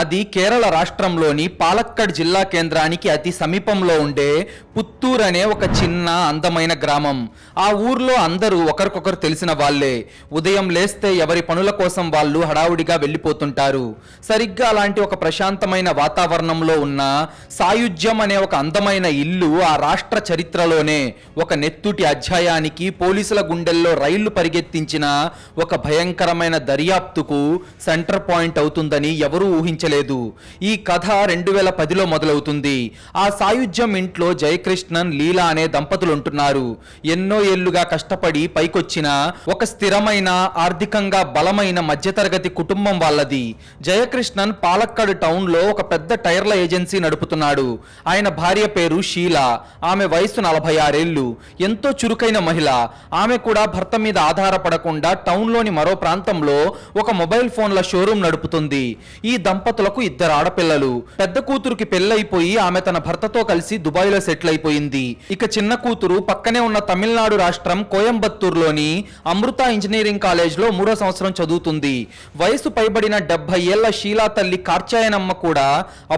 అది కేరళ రాష్ట్రంలోని పాలక్కడ్ జిల్లా కేంద్రానికి అతి సమీపంలో ఉండే పుత్తూర్ అనే ఒక చిన్న అందమైన గ్రామం. ఆ ఊర్లో అందరూ ఒకరికొకరు తెలిసిన వాళ్లే. ఉదయం లేస్తే ఎవరి పనుల కోసం వాళ్ళు హడావుడిగా వెళ్ళిపోతుంటారు. సరిగ్గా అలాంటి ఒక ప్రశాంతమైన వాతావరణంలో ఉన్న సాయుజ్యం అనే ఒక అందమైన ఇల్లు ఆ రాష్ట్ర చరిత్రలోనే ఒక నెత్తుటి అధ్యాయానికి, పోలీసుల గుండెల్లో రైళ్లు పరిగెత్తించిన ఒక భయంకరమైన దర్యాప్తుకు సెంటర్ పాయింట్ అవుతుందని ఎవరూ ఊహించలేదు. ఈ కథ 2010లో మొదలవుతుంది. ఆ సాయుధ్యం ఇంట్లో జయకృష్ణన్, లీలా అనే దంపతులు ఉంటున్నారు. ఎన్నో ఏళ్లుగా కష్టపడి పైకొచ్చిన ఒక స్థిరమైన, ఆర్థికంగా బలమైన మధ్యతరగతి కుటుంబం వాళ్ళది. జయకృష్ణన్ పాలక్కడ్ టౌన్ లో ఒక పెద్ద టైర్ల ఏజెన్సీ నడుపుతున్నాడు. ఆయన భార్య పేరు షీలా. ఆమె వయసు 46 ఏళ్లు. ఎంతో చురుకైన మహిళ. ఆమె కూడా భర్త మీద ఆధారపడకుండా టౌన్ లోని మరో ప్రాంతంలో ఒక మొబైల్ ఫోన్ల షోరూమ్ నడుపుతుంది. ఈ దంపతులకు 2 ఆడపిల్లలు. పెద్ద కూతురుకి పెళ్ళైపోయి ఆమె తన భర్తతో కలిసి దుబాయ్ లో సెటిల్ అయిపోయింది. ఇక చిన్న కూతురు పక్కనే ఉన్న తమిళనాడు రాష్ట్రం కోయంబత్తూరులోని అమృత ఇంజనీరింగ్ కాలేజ్ లో 3వ సంవత్సరం చదువుతుంది. వయసు పైబడిన 70 ఏళ్ల షీలా తల్లి కార్చాయనమ్మ కూడా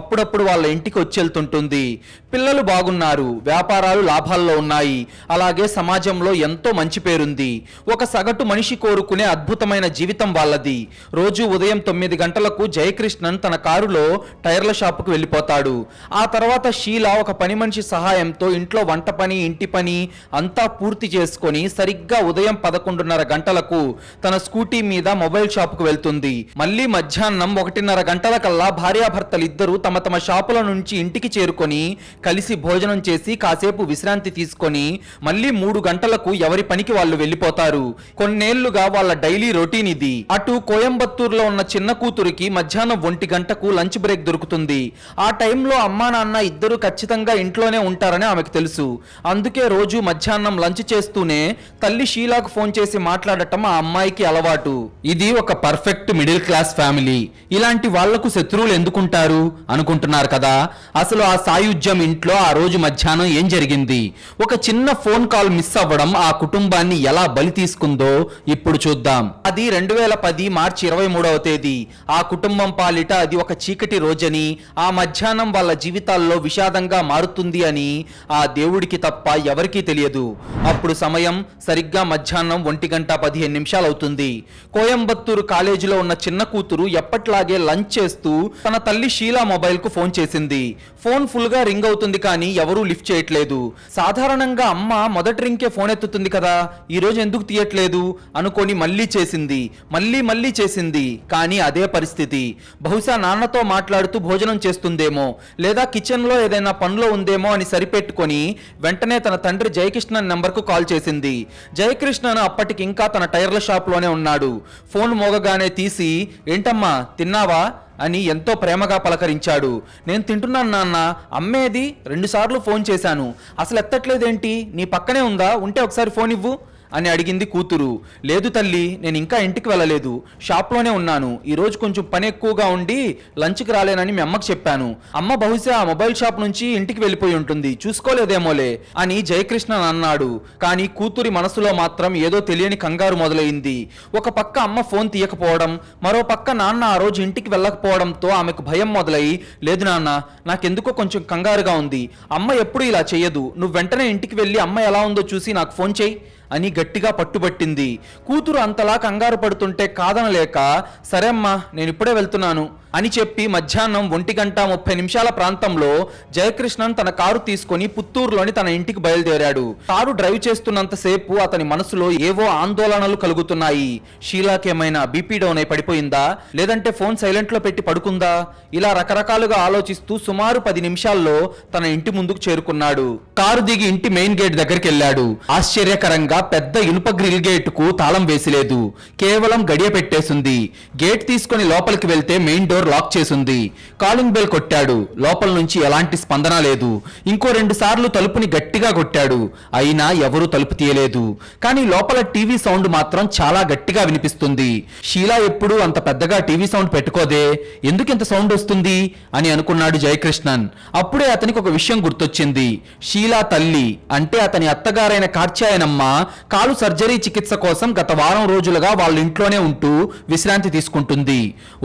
అప్పుడప్పుడు వాళ్ళ ఇంటికి వచ్చేళ్తుంటుంది. పిల్లలు బాగున్నారు, వ్యాపారాలు లాభాల్లో ఉన్నాయి. అలాగే సమాజంలో ఎంతో మంచి పేరుంది. ఒక సగటు మనిషి కోరుకునే అద్భుతమైన జీవితం వాళ్ళది. రోజు ఉదయం 9 గంటలకు జయకృష్ణన్ తన కారులో టైర్ల షాపుకు వెళ్ళిపోతాడు. ఆ తర్వాత షీలా ఒక పని మనిషి సహాయంతో ఇంట్లో వంట పని, ఇంటి పని అంతా పూర్తి చేసుకొని సరిగ్గా ఉదయం 11:30 గంటలకు తన స్కూటీ మీద మొబైల్ షాపుకు వెళ్తుంది. మళ్ళీ మధ్యాహ్నం 1:30 గంటలకల్లా భార్యాభర్తలిద్దరూ తమ తమ షాపుల నుంచి ఇంటికి చేరుకొని కలిసి భోజనం చేసి కాసేపు విశ్రాంతి తీసుకొని మళ్ళీ 3 గంటలకు ఎవరి పనికి వాళ్ళు వెళ్ళిపోతారు. కొన్నేళ్లుగా వాళ్ళ డైలీ రొటీన్ ఇది. అటు కోయంబత్తూరులో ఉన్న చిన్న కూతురికి మధ్యాహ్నం 1 గంటకు లంచ్ బ్రేక్ దొరుకుతుంది. ఆ టైంలో అమ్మా నాన్న ఇద్దరు ఖచ్చితంగా ఇంట్లోనే ఉంటారని ఆమెకు తెలుసు. అందుకే రోజు మధ్యాహ్నం లంచ్ చేస్తూనే తల్లి షీలాకు ఫోన్ చేసి మాట్లాడటం ఆ అమ్మాయికి అలవాటు. ఇది ఒక పర్ఫెక్ట్ మిడిల్ క్లాస్ ఫ్యామిలీ. ఇలాంటి వాళ్లకు శత్రువులు ఎందుకుంటారు అనుకుంటున్నారు కదా. అసలు ఆ సాయుధ్యం ఇంట్లో ఆ రోజు మధ్యాహ్నం ఏం జరిగింది? ఒక చిన్న ఫోన్ కాల్ మిస్ అవ్వడం ఆ కుటుంబాన్ని ఎలా బలి తీసుకుందో ఇప్పుడు చూద్దాం. అది 2010 మార్చి 23వ తేదీ. ఆ కుటుంబం పాలిట అది ఒక చీకటి రోజని, ఆ మధ్యాహ్నం వాళ్ళ జీవితాల్లో విషాదంగా మారుతుంది అని ఆ దేవుడికి తప్ప ఎవరికీ తెలియదు. అప్పుడు సమయం సరిగ్గా మధ్యాహ్నం 1:15 అవుతుంది. కోయంబత్తూరు కాలేజీలో ఉన్న చిన్న కూతురు ఎప్పట్లాగే లంచ్ చేస్తూ తన తల్లి షీలా మొబైల్ కు ఫోన్ చేసింది. ఫోన్ ఫుల్ గా రింగ్ అవుతుంది కానీ ఎవరూ లిఫ్ట్ చేయట్లేదు. సాధారణంగా అమ్మ మొదటి రింగ్కే ఫోన్ ఎత్తుతుంది కదా, ఈ రోజు ఎందుకు తీయట్లేదు అనుకొని మళ్ళీ చేసింది. మళ్ళీ చేసింది కానీ అదే పరిస్థితి. బహుశా నాన్నతో మాట్లాడుతూ భోజనం చేస్తుందేమో, లేదా కిచెన్ లో ఏదైనా పనిలో ఉందేమో అని సరిపెట్టుకొని వెంటనే తన తండ్రి జయకృష్ణన్ నెంబర్ కు కాల్ చేసింది. జయకృష్ణన్ అప్పటికి ఇంకా తన టైర్ల షాప్ లోనే ఉన్నాడు. ఫోన్ మోగగానే తీసి, ఏంటమ్మా తిన్నావా అని ఎంతో ప్రేమగా పలకరించాడు. నేను తింటున్నాను నాన్న, అమ్మేది 2 సార్లు ఫోన్ చేశాను, అసలు ఎత్తట్లేదేంటి, నీ పక్కనే ఉందా, ఉంటే ఒకసారి ఫోన్ ఇవ్వు అని అడిగింది కూతురు. లేదు తల్లి, నేను ఇంకా ఇంటికి వెళ్ళలేదు, షాప్లోనే ఉన్నాను. ఈరోజు కొంచెం పని ఎక్కువగా ఉండి లంచ్కి రాలేనని మీ అమ్మకి చెప్పాను. అమ్మ బహుశా ఆ మొబైల్ షాప్ నుంచి ఇంటికి వెళ్ళిపోయి ఉంటుంది, చూసుకోలేదేమోలే అని జయకృష్ణన్ అన్నాడు. కానీ కూతురి మనసులో మాత్రం ఏదో తెలియని కంగారు మొదలైంది. ఒక పక్క అమ్మ ఫోన్ తీయకపోవడం, మరో పక్క నాన్న ఆ రోజు ఇంటికి వెళ్ళకపోవడంతో ఆమెకు భయం మొదలై, లేదు నాన్న, నాకెందుకో కొంచెం కంగారుగా ఉంది, అమ్మ ఎప్పుడు ఇలా చెయ్యదు, నువ్వు వెంటనే ఇంటికి వెళ్ళి అమ్మ ఎలా ఉందో చూసి నాకు ఫోన్ చేయి అని గట్టిగా పట్టుబట్టింది. కూతురు అంతలా కంగారు పడుతుంటే కాదనలేక, సరే అమ్మా నేను ఇప్పుడే వెళ్తున్నాను అని చెప్పి మధ్యాహ్నం 1:30 ప్రాంతంలో జయకృష్ణన్ తన కారు తీసుకొని పుత్తూరులోని తన ఇంటికి బయలుదేరాడు. కారు డ్రైవ్ చేస్తున్నంతసేపు అతని మనసులో ఏవో ఆందోళనలు కలుగుతున్నాయి. షీలాకేమైనా బీపీ డౌన్ అయి పడిపోయిందా, లేదంటే ఫోన్ సైలెంట్ లో పెట్టి పడుకుందా, ఇలా రకరకాలుగా ఆలోచిస్తూ సుమారు 10 నిమిషాల్లో తన ఇంటి ముందుకు చేరుకున్నాడు. కారు దిగి ఇంటి మెయిన్ గేట్ దగ్గరికి వెళ్ళాడు. ఆశ్చర్యకరంగా పెద్ద ఇనుప గ్రిల్ గేట్ కు తాళం వేసిలేదు, కేవలం గడియ పెట్టేసింది. గేట్ తీసుకుని లోపలికి వెళ్తే మెయిన్ డోర్ లాక్ చేసుంది. కాలింగ్ బెల్ కొట్టాడు. లోపల నుంచి ఎలాంటి స్పందన లేదు. ఇంకో 2 సార్లు తలుపుని గట్టిగా కొట్టాడు. అయినా ఎవరూ తలుపు తీయలేదు. కానీ లోపల టీవీ సౌండ్ మాత్రం చాలా గట్టిగా వినిపిస్తుంది. షీలా ఎప్పుడు అంత పెద్దగా టీవీ సౌండ్ పెట్టుకోదే, ఎందుకు ఇంత సౌండ్ వస్తుంది అని అనుకున్నాడు జయకృష్ణన్. అప్పుడే అతనికి ఒక విషయం గుర్తొచ్చింది. షీలా తల్లి అంటే అతని అత్తగారైన కార్చాయనమ్మ కాలు సర్జరీ చికిత్స కోసం గత వారం రోజులుగా వాళ్ళ ఇంట్లోనే ఉంటూ విశ్రాంతి తీసుకుంటుంది.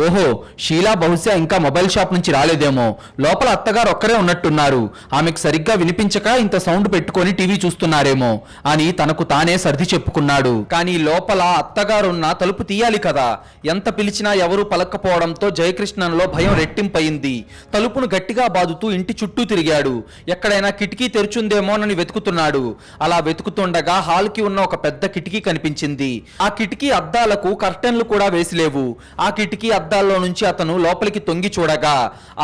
ఓహో, షీలా బహుశా ఇంకా మొబైల్ షాప్ నుంచి రాలేదేమో, లోపల అత్తగారు ఒక్కరే ఉన్నట్టున్నారు, ఆమెకు సరిగ్గా వినిపించక ఇంత సౌండ్ పెట్టుకొని టీవీ చూస్తున్నారేమో అని తనకు తానే సర్ది చెప్పుకున్నాడు. కానీ లోపల అత్తగారున్న తలుపు తీయాలి కదా. ఎంత పిలిచినా ఎవరూ పలక్కపోవడంతో జయకృష్ణన్లో భయం రెట్టింపయింది. తలుపును గట్టిగా బాదుతూ ఇంటి చుట్టూ తిరిగాడు. ఎక్కడైనా కిటికీ తెరుచుందేమోనని వెతుకుతున్నాడు. అలా వెతుకుతుండగా హాల్కి ఉన్న ఒక పెద్ద కిటికీ కనిపించింది. ఆ కిటికీ అద్దాలకు కర్టెన్లు కూడా వేసిలేవు. ఆ కిటికీ అద్దాల్లో నుంచి అతను లోపలికి తొంగి చూడగా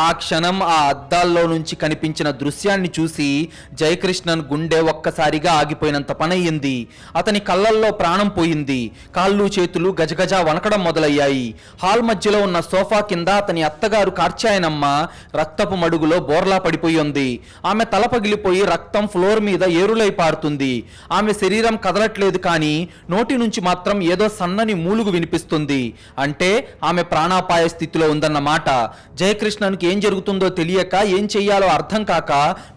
ఆ క్షణం ఆ అద్దాల్లో నుంచి కనిపించిన దృశ్యాన్ని చూసి జయకృష్ణన్ గుండె ఒక్కసారిగా ఆగిపోయినంత పనయ్యింది. అతని కళ్ళల్లో ప్రాణం పోయింది. కాళ్ళు చేతులు గజగజ వణకడం మొదలయ్యాయి. హాల్ మధ్యలో ఉన్న సోఫా కింద అతని అత్తగారు కార్చాయనమ్మ రక్తపు మడుగులో బోర్లా పడిపోయి ఉంది. ఆమె తల పగిలిపోయి రక్తం ఫ్లోర్ మీద ఏరులై పారుతుంది. ఆమె శరీరం కదలట్లేదు, కానీ నోటి నుంచి మాత్రం ఏదో సన్నని మూలుగు వినిపిస్తుంది. అంటే ఆమె ప్రాణాపాయ స్థితిలో ఉందన్నమాట. జయకృష్ణన్కి ఏం జరుగుతుందో తెలియక ఏం చెయ్యాలో అర్థం కాక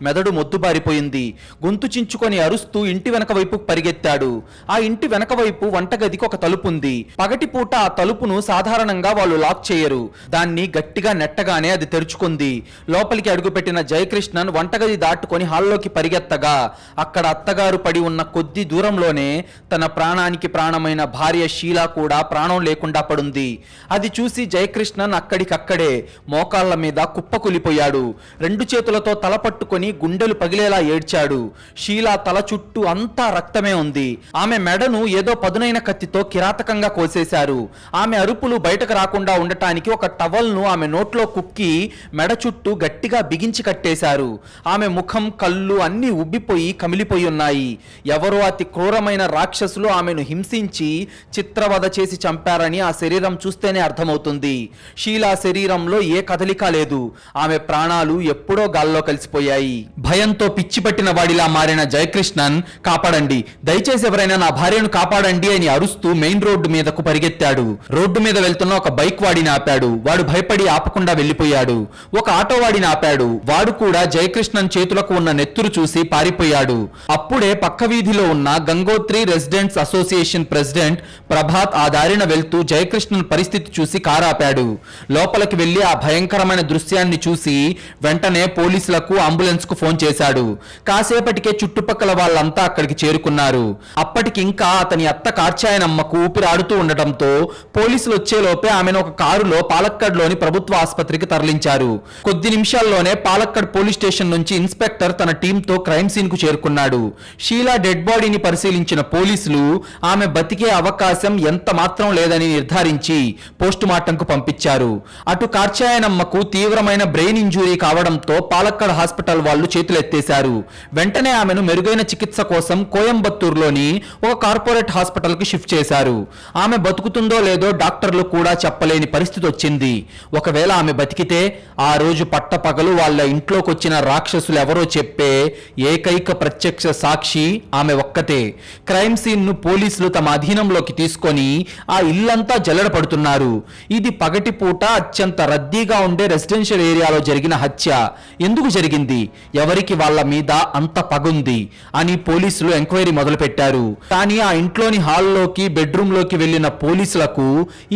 మెదడు మొద్దుబారిపోయింది. గొంతు చించుకొని అరుస్తూ ఇంటి వెనక వైపు పరిగెత్తాడు. ఆ ఇంటి వెనక వైపు వంటగదికి ఒక తలుపు ఉంది. పగటిపూట ఆ తలుపును సాధారణంగా వాళ్ళు లాక్ చేయరు. దాన్ని గట్టిగా నెట్టగానే అది తెరుచుకుంది. లోపలికి అడుగుపెట్టిన జయకృష్ణన్ వంటగది దాటుకొని హాల్లోకి పరిగెత్తగా అక్కడ అత్తగారు పడి ఉన్న కొద్ది దూరంలోనే తన ప్రాణానికి ప్రాణమైన భార్య షీలా కూడా ప్రాణం లేకుండా పడుంది. అది చూసి జయకృష్ణన్ అక్కడికక్కడే మోకాళ్ల మీద కుప్పకూలిపోయాడు. రెండు చేతులతో తల పట్టుకొని గుండెలు పగిలేలా ఏడ్చాడు. షీలా తల చుట్టూ అంతా రక్తమే ఉంది. ఆమె మెడను ఏదో పదునైన కత్తితో కిరాతకంగా కోసేశారు. ఆమె అరుపులు బయటకు రాకుండా ఉండటానికి ఒక టవల్ను ఆమె నోట్లో కుక్కి మెడ చుట్టూ గట్టిగా బిగించి కట్టేశారు. ఆమె ముఖం కళ్ళు అన్నీ ఉబ్బిపోయి కమిలిపోయి ఉన్నాయి. ఎవరో అతి క్రూరమైన రాక్షసులు ఆమెను హింసించి చిత్రవధ చేసి చంపారని ఆ శరీరం చూస్తేనే అర్థమవుతుంది. షీలా శరీరంలో ఏ కదలిక లేదు. ఆమె ప్రాణాలు ఎప్పుడో గాల్లో కలిసిపోయాయి. భయంతో పిచ్చి పట్టిన వాడిలా మారిన జయకృష్ణన్, కాపాడండి, దయచేసి ఎవరైనా నా భార్యను కాపాడండి అని అరుస్తూ మెయిన్ రోడ్డు మీదకు పరిగెత్తాడు. రోడ్డు మీద వెళ్తున్న ఒక బైక్ వాడిని ఆపాడు. వాడు భయపడి ఆపకుండా వెళ్లిపోయాడు. ఒక ఆటో వాడిని ఆపాడు. వాడు కూడా జయకృష్ణన్ చేతులకు ఉన్న నెత్తురు చూసి పారిపోయాడు. అప్పుడే పక్క వీధిలో ఉన్న Gangotri residents association president Prabhat ఆ దారిన వెళ్తూ జయకృష్ణన్ పరిస్థితి చూసి కారు ఆపాడు. లోపలికి వెళ్లి ఆ భయంకరమైన దృశ్యాన్ని చూసి వెంటనే పోలీసులకు అంబులెన్స్ కు ఫోన్ చేశాడు. కాసేపటికే చుట్టుపక్కల వాళ్ళంతా అక్కడికి చేరుకున్నారు. అప్పటికింకా అతని అత్త కార్చాయనమ్మకు ఊపిరాడుతూ ఉండటంతో పోలీసులు వచ్చేలోపే ఆమెను ఒక కారులో పాలక్కడ్లోని ప్రభుత్వ ఆసుపత్రికి తరలించారు. కొద్ది నిమిషాల్లోనే పాలక్కడ్ పోలీస్ స్టేషన్ నుంచి ఇన్స్పెక్టర్ తన టీంతో క్రైమ్ సీన్ కు చేరుకున్నాడు. షీలా డెడ్ బాడీని పరిశీలించిన పోలీసులు ఆమె బతికే అవకాశం ఎంత మాత్రం లేదని నిర్ధారించి పోస్ట్ మార్టం కు పంపించారు. అటు కార్చాయనమ్మకు తీవ్రమైన బ్రెయిన్ ఇంజురీ కావడంతో పాలక్కడ్ హాస్పిటల్ వాళ్ళు చేతులెత్తేశారు. వెంటనే ఆమెను మెరుగైన చికిత్స కోసం కోయంబత్తూరులోని ఒక కార్పొరేట్ హాస్పిటల్ కి షిఫ్ట్ చేశారు. ఆమె బతుకుతుందో లేదో డాక్టర్లు కూడా చెప్పలేని పరిస్థితి వచ్చింది. ఒకవేళ ఆమె బతికితే ఆ రోజు పట్టపగలు వాళ్ళ ఇంట్లోకి వచ్చిన రాక్షసులు ఎవరో చెప్పే ఏకైక ప్రత్యక్ష సాక్షి ఆమె ఒక్కతే. క్రైమ్ సీన్ ను పోలీసులు తమ అధీనంలోకి తీసుకొని ఆ ఇల్లంతా జల్లెడ పడుతున్నారు. ఇది పగటిపూట అత్యంత రద్దీగా ఉండే రెసిడెన్షియల్ ఏరియాలో జరిగిన హత్య. ఎందుకు జరిగింది, ఎవరికి వాళ్ళ మీద అంత పగుంది అని పోలీసులు ఎంక్వైరీ మొదలుపెట్టారు. కానీ ఆ ఇంట్లోని హాల్లోకి బెడ్రూమ్ లోకి వెళ్లిన పోలీసులకు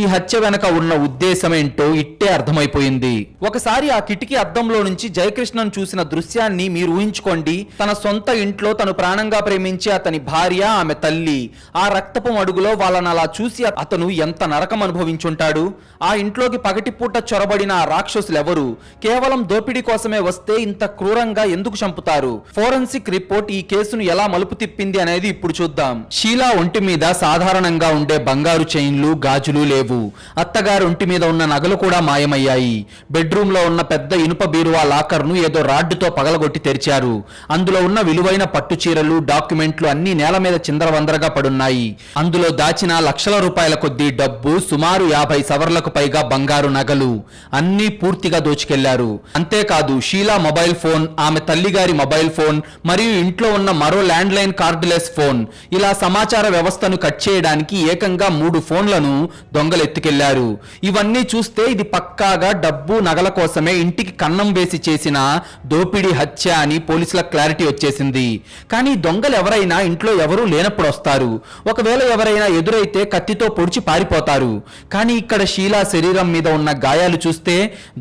ఈ హత్య వెనక ఉన్న ఉద్దేశమేంటో ఇట్టే అర్థమైపోయింది. ఒకసారి ఆ కిటికీ అద్దంలో నుంచి జయకృష్ణన్ చూసిన దృశ్యాన్ని మీరు ఊహించుకోండి. తన సొంత ఇంట్లో తను ప్రాణంగా ప్రేమించే అతని భార్య, ఆమె తల్లి ఆ రక్తపు అడుగులో వాళ్ళని అలా చూసి అతను ఎంత నరకం అనుభవించుంటాడు. ఆ ఇంట్లోకి పగటిపూట చొరబడిన ఆ రాక్షసులు ఎవరు? కేవలం దోపిడీ కోసమే వస్తే ఇంత క్రూరంగా ఎందుకు చంపుతారు? ఫోరెన్సిక్ రిపోర్ట్ ఈ కేసును ఎలా మలుపు తిప్పింది అనేది ఇప్పుడు చూద్దాం. షీలా ఒంటి మీద సాధారణంగా ఉండే బంగారు చైన్లు, గాజులు లేవు. అత్తగారు ఒంటి మీద ఉన్న నగలు కూడా మాయమయ్యాయి. బెడ్రూమ్ లో ఉన్న పెద్ద ఇనుప బీరువా లాకర్ ను ఏదో రాడ్డుతో పగలగొట్టి తెరిచారు. అందులో ఉన్న విలువైన పట్టు చీరలు, డాక్యుమెంట్లు అన్ని నేల మీద చిందరవందరగా పడున్నాయి. అందులో దాచిన లక్షల రూపాయల కొద్దీ డబ్బు, సుమారు 50 సవర్లకు పైగా బంగారు నగలు అన్నీ పూర్తిగా దోచుకెళ్లారు. అంతేకాదు షీలా మొబైల్ ఫోన్, ఆమె తల్లిగారి మొబైల్ ఫోన్ మరియు ఇంట్లో ఉన్న మరో ల్యాండ్ లైన్ కార్డులెస్ ఫోన్, ఇలా సమాచార వ్యవస్థను కట్ చేయడానికి ఏకంగా 3 ఫోన్లను దొంగలెత్తుకెళ్లారు. ఇవన్నీ చూస్తే ఇది పక్కాగా డబ్బు, నగల కోసమే ఇంటికి కన్నం వేసి చేసిన దోపిడీ హత్య అని పోలీసుల క్లారిటీ వచ్చేసింది. కానీ దొంగలు ఎవరైనా ఇంట్లో ఎవరూ లేనప్పుడు వస్తారు. ఒకవేళ ఎవరైనా ఎదురైతే కత్తితో పొడిచి పారిపోతారు. కానీ ఇక్కడ షీలా శరీరం మీద ఉన్న గాయాలు చూస్తే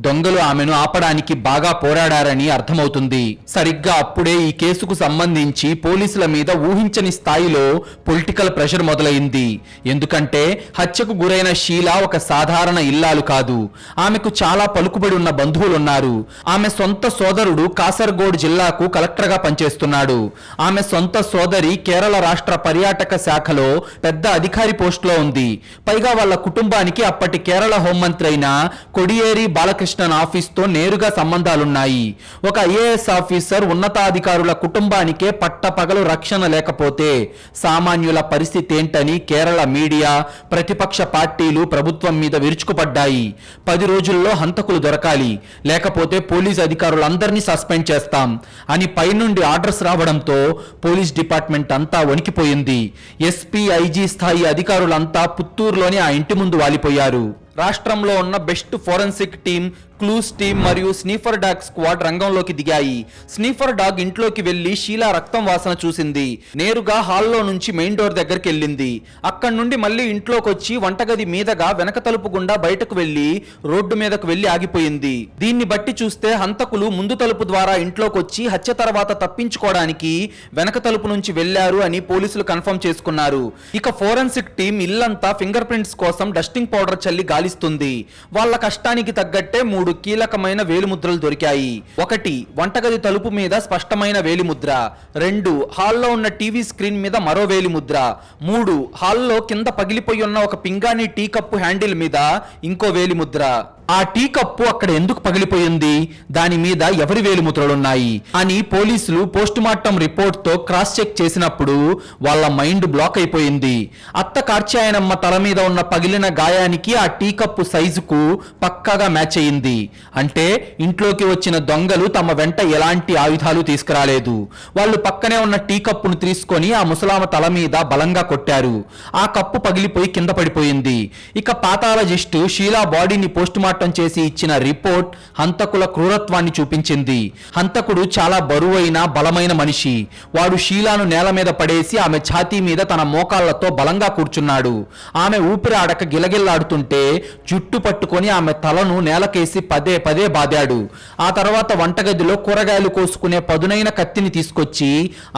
దొంగలు ఆమెను ఆపడానికి బాగా పోరాడారని అర్థమవుతుంది. సరిగ్గా అప్పుడే ఈ కేసుకు సంబంధించి పోలీసుల మీద ఊహించని స్థాయిలో పొలిటికల్ ప్రెషర్ మొదలైంది. ఎందుకంటే హత్యకు గురైన షీలా ఒక సాధారణ ఇల్లాలు కాదు. ఆమెకు చాలా పలుకుబడి ఉన్న బంధువులున్నారు. ఆమె సొంత సోదరుడు కాసర్గోడ్ జిల్లాకు కలెక్టర్గా పనిచేస్తున్నాడు. ఆమె సొంత సోదరి కేరళ రాష్ట్ర పర్యాటక శాఖలో పెద్ద అధికారి పోస్టులో ఉంది. పైగా వాళ్ళ కుటుంబానికి అప్పటి కేరళ హోంమంత్రి అయిన కొడియేరి బాలకృష్ణన్ ఆఫీస్తో నేరుగా సంబంధాలున్నాయి. ఒక ఐఏఎస్ ఆఫీసర్ ఉన్నతాధికారుల కుటుంబానికే పట్టపగలు రక్షణ లేకపోతే సామాన్యుల పరిస్థితి ఏంటని కేరళ మీడియా, ప్రతిపక్ష పార్టీలు ప్రభుత్వం మీద విరుచుకుపడ్డాయి. 10 రోజుల్లో హంతకులు దొరకాలి, లేకపోతే పోలీస్ అధికారులందరినీ సస్పెండ్ చేస్తాం అని పైనుండి ఆర్డర్స్ రావడంతో పోలీస్ డిపార్ట్మెంట్ అంతా వణికిపోయింది. ఎస్పీ, ఐజీ స్థాయి అధికారులంతా పుత్తూరులోని ఆ ఇంటి ముందు వాలిపోయారు. రాష్ట్రంలో ఉన్న best forensic team, clues team మరియు స్నీఫర్ డాగ్ స్క్వాడ్ రంగంలోకి దిగాయి. స్నీఫర్ డాగ్ ఇంట్లోకి వెళ్లి షీలా రక్తం వాసన చూసింది. నేరుగా హాల్లో నుంచి మెయిన్ డోర్ దగ్గరికి వెళ్ళింది. అక్కడి నుండి మళ్ళీ ఇంట్లోకి వచ్చి వంటగది మీదగా వెనక తలుపు గుండా బయటకు వెళ్లి రోడ్డు మీదకు వెళ్లి ఆగిపోయింది. దీన్ని బట్టి చూస్తే హంతకులు ముందు తలుపు ద్వారా ఇంట్లోకి వచ్చి హత్య తర్వాత తప్పించుకోవడానికి వెనక తలుపు నుంచి వెళ్లారు అని పోలీసులు కన్ఫర్మ్ చేసుకున్నారు. ఇక ఫోరెన్సిక్ టీం ఇల్లంతా ఫింగర్ ప్రింట్స్ కోసం డస్టింగ్ పౌడర్ చల్లి గాలిస్తుంది. వాళ్ళ కష్టానికి తగ్గట్టే 3 కీలకమైన వేలిముద్రలు దొరికాయి. 1 వంటగది తలుపు మీద స్పష్టమైన వేలిముద్ర, 2 హాల్లో ఉన్న టీవీ స్క్రీన్ మీద మరో వేలిముద్ర, 3 హాల్లో కింద పగిలిపోయి ఉన్న ఒక పింగాణి టీ కప్పు హ్యాండిల్ మీద ఇంకో వేలిముద్ర. ఆ టీ కప్పు అక్కడ ఎందుకు పగిలిపోయింది, దాని మీద ఎవరి వేలిముద్రలున్నాయి అని పోలీసులు పోస్ట్ మార్టం రిపోర్ట్ తో క్రాస్ చెక్ చేసినప్పుడు వాళ్ళ మైండ్ బ్లాక్ అయిపోయింది. అత్త కార్చాయనమ్మ తల మీద ఉన్న పగిలిన గాయానికి ఆ టీ కప్పు సైజుకు పక్కాగా మ్యాచ్ అయింది. అంటే ఇంట్లోకి వచ్చిన దొంగలు తమ వెంట ఎలాంటి ఆయుధాలు తీసుకురాలేదు. వాళ్ళు పక్కనే ఉన్న టీ కప్పును తీసుకొని ఆ ముసలామ తల మీద బలంగా కొట్టారు. ఆ కప్పు పగిలిపోయి కింద పడిపోయింది. ఇక పాథాలజిస్టు షీలా బాడీని పోస్ట్ మార్టం చేసి ఇచ్చిన రిపోర్ట్ హంతకుల క్రూరత్వాన్ని చూపించింది. హంతకుడు చాలా బరువైన బలమైన మనిషి. వాడు షీలాను నేల మీద పడేసి ఆమె ఛాతీ మీద తన మోకాళ్లతో బలంగా కూర్చున్నాడు. ఆమె ఊపిరి ఆడక గిలగిల్లాడుతుంటే జుట్టు పట్టుకొని ఆమె తలను నేలకేసి పదే పదే బాదాడు. ఆ తర్వాత వంటగదిలో కూరగాయలు కోసుకునే పదునైన కత్తిని తీసుకొచ్చి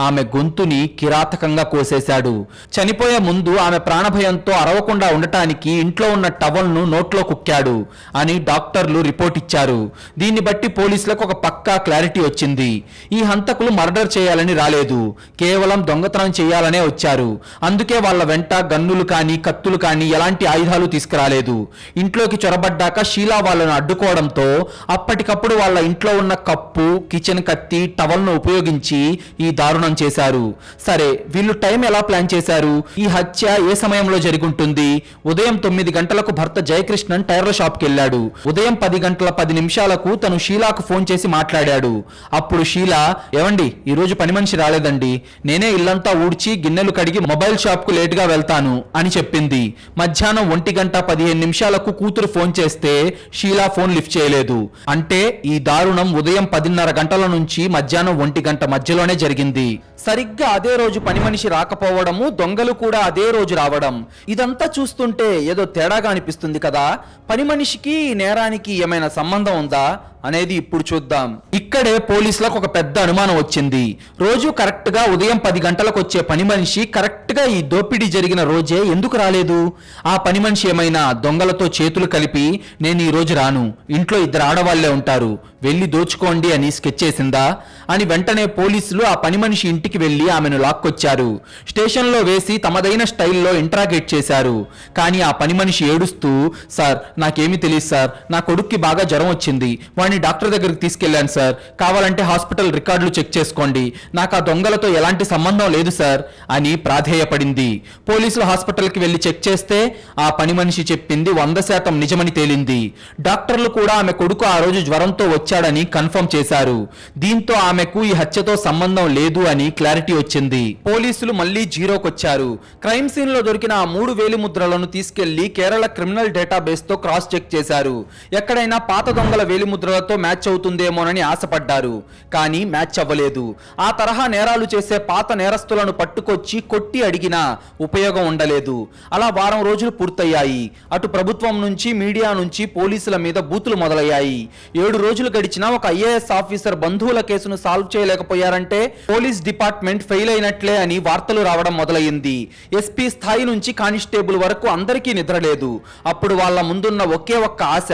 ఆమె గొంతుని కిరాతకంగా కోసేశాడు. చనిపోయే ముందు ఆమె ప్రాణభయంతో అరవకుండా ఉండటానికి ఇంట్లో ఉన్న టవల్ను నోట్లో కుక్కాడు అని డాక్టర్లు రిపోర్ట్ ఇచ్చారు. దీన్ని బట్టి పోలీసులకు ఒక పక్కా క్లారిటీ వచ్చింది. ఈ హంతకులు మర్డర్ చేయాలని రాలేదు, కేవలం దొంగతనం చేయాలనే వచ్చారు. అందుకే వాళ్ళ వెంట గన్నులు కానీ కత్తులు కానీ ఎలాంటి ఆయుధాలు తీసుకురాలేదు. ఇంట్లోకి చొరబడ్డాక షీలా వాళ్ళను అడ్డుకోవడంతో అప్పటికప్పుడు వాళ్ళ ఇంట్లో ఉన్న కప్పు, కిచెన్ కత్తి, టవల్ను ఉపయోగించి ఈ దారుణం చేశారు. సరే, వీళ్ళు టైం ఎలా ప్లాన్ చేశారు? ఈ హత్య ఏ సమయంలో జరుగుంటుంది? ఉదయం 9 గంటలకు భర్త జయకృష్ణన్ టైర్ల షాప్కి వెళ్ళాడు. ఉదయం 10 గంటల 10 నిమిషాలకు తను షీలాకు ఫోన్ చేసి మాట్లాడాడు. అప్పుడు షీలా, ఏవండి ఈరోజు పని మనిషి రాలేదండి, నేనే ఇల్లంతా ఊడ్చి గిన్నెలు కడిగి మొబైల్ షాప్ కు లేట్ గా వెళ్తాను అని చెప్పింది. మధ్యాహ్నం 1:15 కూతురు ఫోన్ చేస్తే షీలా ఫోన్ లిఫ్ట్ చేయలేదు. అంటే ఈ దారుణం ఉదయం 10:30 గంటల నుంచి మధ్యాహ్నం 1 గంట మధ్యలోనే జరిగింది. సరిగ్గా అదే రోజు పని మనిషి రాకపోవడము, దొంగలు కూడా అదే రోజు రావడం, ఇదంతా చూస్తుంటే ఏదో తేడాగా అనిపిస్తుంది కదా. పని మనిషికి నేరానికి ఏమైనా సంబంధం ఉందా అనేది ఇప్పుడు చూద్దాం. ఇక్కడే పోలీసులకు ఒక పెద్ద అనుమానం వచ్చింది. రోజు కరెక్ట్ గా ఉదయం 10 గంటలకు వచ్చే పని మనిషి కరెక్ట్ గా ఈ దోపిడీ జరిగిన రోజే ఎందుకు రాలేదు? ఆ పని మనిషి ఏమైనా దొంగలతో చేతులు కలిపి నేను ఈ రోజు రాను, ఇంట్లో 2 ఆడవాళ్లే ఉంటారు, వెళ్లి దోచుకోండి అని స్కెచ్ చేసిందా అని వెంటనే పోలీసులు ఆ పని మనిషి ఇంటికి వెళ్లి ఆమెను లాక్కొచ్చారు. స్టేషన్లో వేసి తమదైన స్టైల్లో ఇంట్రాగేట్ చేశారు. కానీ ఆ పని మనిషి ఏడుస్తూ, సార్ నాకేమీ తెలియదు సార్, నా కొడుక్కి బాగా జ్వరం వచ్చింది, వాడిని డాక్టర్ దగ్గరికి తీసుకెళ్లాను సార్, కావాలంటే హాస్పిటల్ రికార్డులు చెక్ చేసుకోండి, నాకు ఆ దొంగలతో ఎలాంటి సంబంధం లేదు సార్ అని ప్రాధేయపడింది. పోలీసులు హాస్పిటల్కి వెళ్లి చెక్ చేస్తే ఆ పని మనిషి చెప్పింది 100% నిజమని తేలింది. డాక్టర్లు కూడా ఆమె కొడుకు ఆ రోజు జ్వరంతో వచ్చాడని కన్ఫర్మ్ చేశారు. దీంతో ఆమెకు ఈ హత్యతో సంబంధం లేదు అని క్లారిటీ వచ్చింది. పోలీసులు మళ్లీ జీరోకొచ్చారు. క్రైమ్ సీన్ లో దొరికిన ఆ 3 వేలిముద్రలను తీసుకెళ్లి కేరళ క్రిమినల్ డేటాబేస్ తో క్రాస్ చెక్ చేశారు. ఎక్కడైనా పాత దొంగల వేలిముద్రల పిల్లలతో మ్యాచ్ అవుతుందేమోనని ఆశపడ్డారు. కానీ మ్యాచ్ అవ్వలేదు. ఆ తరహా నేరాలు చేసే పాత నేరస్తులను పట్టుకొచ్చి కొట్టి అడిగినా ఉపయోగం ఉండలేదు. అలా వారం రోజులు పూర్తయ్యాయి. అటు ప్రభుత్వం నుంచి, మీడియా నుంచి పోలీసుల మీద బూతులు మొదలయ్యాయి. 7 రోజులు గడిచినా ఒక ఐఏఎస్ ఆఫీసర్ బంధువుల కేసును సాల్వ్ చేయలేకపోయారంటే పోలీస్ డిపార్ట్మెంట్ ఫెయిల్ అయినట్లే అని వార్తలు రావడం మొదలయ్యింది. ఎస్పీ స్థాయి నుంచి కానిస్టేబుల్ వరకు అందరికీ నిద్రలేదు. అప్పుడు వాళ్ళ ముందున్న ఒకే ఒక్క ఆశ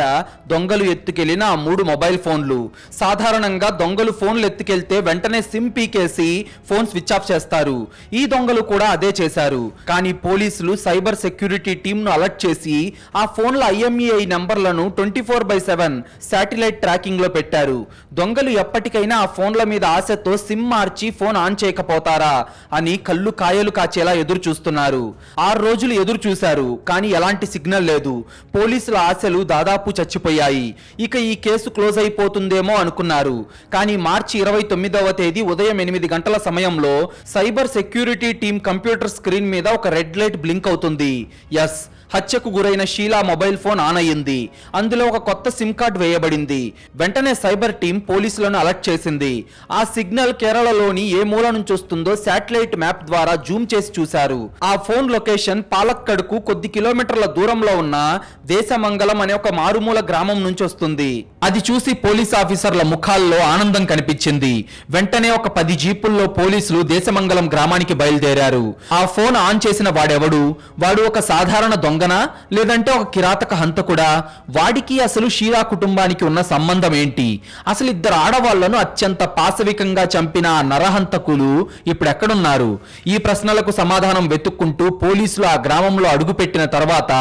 దొంగలు ఎత్తుకెళ్లిన ఆ 3 మొబైల్ ఫోన్లు. సాధారణంగా దొంగలు ఫోన్లు ఎత్తుకెళ్తే వెంటనే సిమ్ పీకేసి ఫోన్ స్విచ్ ఆఫ్ చేస్తారు. ఈ దొంగలు కూడా అదే చేశారు. కానీ పోలీసులు సైబర్ సెక్యూరిటీ టీంను అలర్ట్ చేసి ఆ ఫోన్ల IMEI నంబర్లను 24/7 శాటిలైట్ ట్రాకింగ్ లో పెట్టారు. దొంగలు ఎప్పటికైనా ఆ ఫోన్ల మీద ఆశతో సిమ్ మార్చి ఫోన్ ఆన్ చేయకపోతారా అని కళ్ళు కాయలు కాచేలా ఎదురు చూస్తున్నారు. 6 రోజులు ఎదురు చూశారు. కానీ ఎలాంటి సిగ్నల్ లేదు. పోలీసుల ఆశలు దాదాపు చచ్చిపోయాయి. ఇక ఈ కేసు క్లోజ్ అయిపోతుందేమో అనుకున్నారు. కానీ మార్చి 29వ తేదీ ఉదయం 8 గంటల సమయంలో cyber security team computer screen మీద ఒక రెడ్ లైట్ బ్లింక్ అవుతుంది. ఎస్, హత్యకు గురైన షీలా మొబైల్ ఫోన్ ఆన్ అయ్యింది. అందులో ఒక కొత్త సిమ్ కార్డ్ వేయబడింది. వెంటనే సైబర్ టీం పోలీసులను అలర్ట్ చేసింది. ఆ సిగ్నల్ కేరళలోని ఏ మూల నుంచి వస్తుందో శాటిలైట్ మ్యాప్ ద్వారా జూమ్ చేసి చూశారు. ఆ ఫోన్ లొకేషన్ పాలక్కడ్కు కొద్ది కిలోమీటర్ల దూరంలో ఉన్న దేశమంగళం అనే ఒక మారుమూల గ్రామం నుంచి వస్తుంది. అది చూసి పోలీస్ ఆఫీసర్ల ముఖాల్లో ఆనందం కనిపించింది. వెంటనే ఒక 10 జీపుల్లో పోలీసులు దేశమంగళం గ్రామానికి బయలుదేరారు. ఆ ఫోన్ ఆన్ చేసిన వాడెవడు? వాడు ఒక సాధారణ దొంగనా లేదంటే ఒక కిరాతక హంతకుడా? వాడికి అసలు షీలా కుటుంబానికి ఉన్న సంబంధం ఏంటి? అసలు ఇద్దరు ఆడవాళ్లను అత్యంత పాశవికంగా చంపిన ఆ నరహంతకులు ఇప్పుడు ఎక్కడున్నారు? ఈ ప్రశ్నలకు సమాధానం వెతుక్కుంటూ పోలీసులు ఆ గ్రామంలో అడుగుపెట్టిన తర్వాత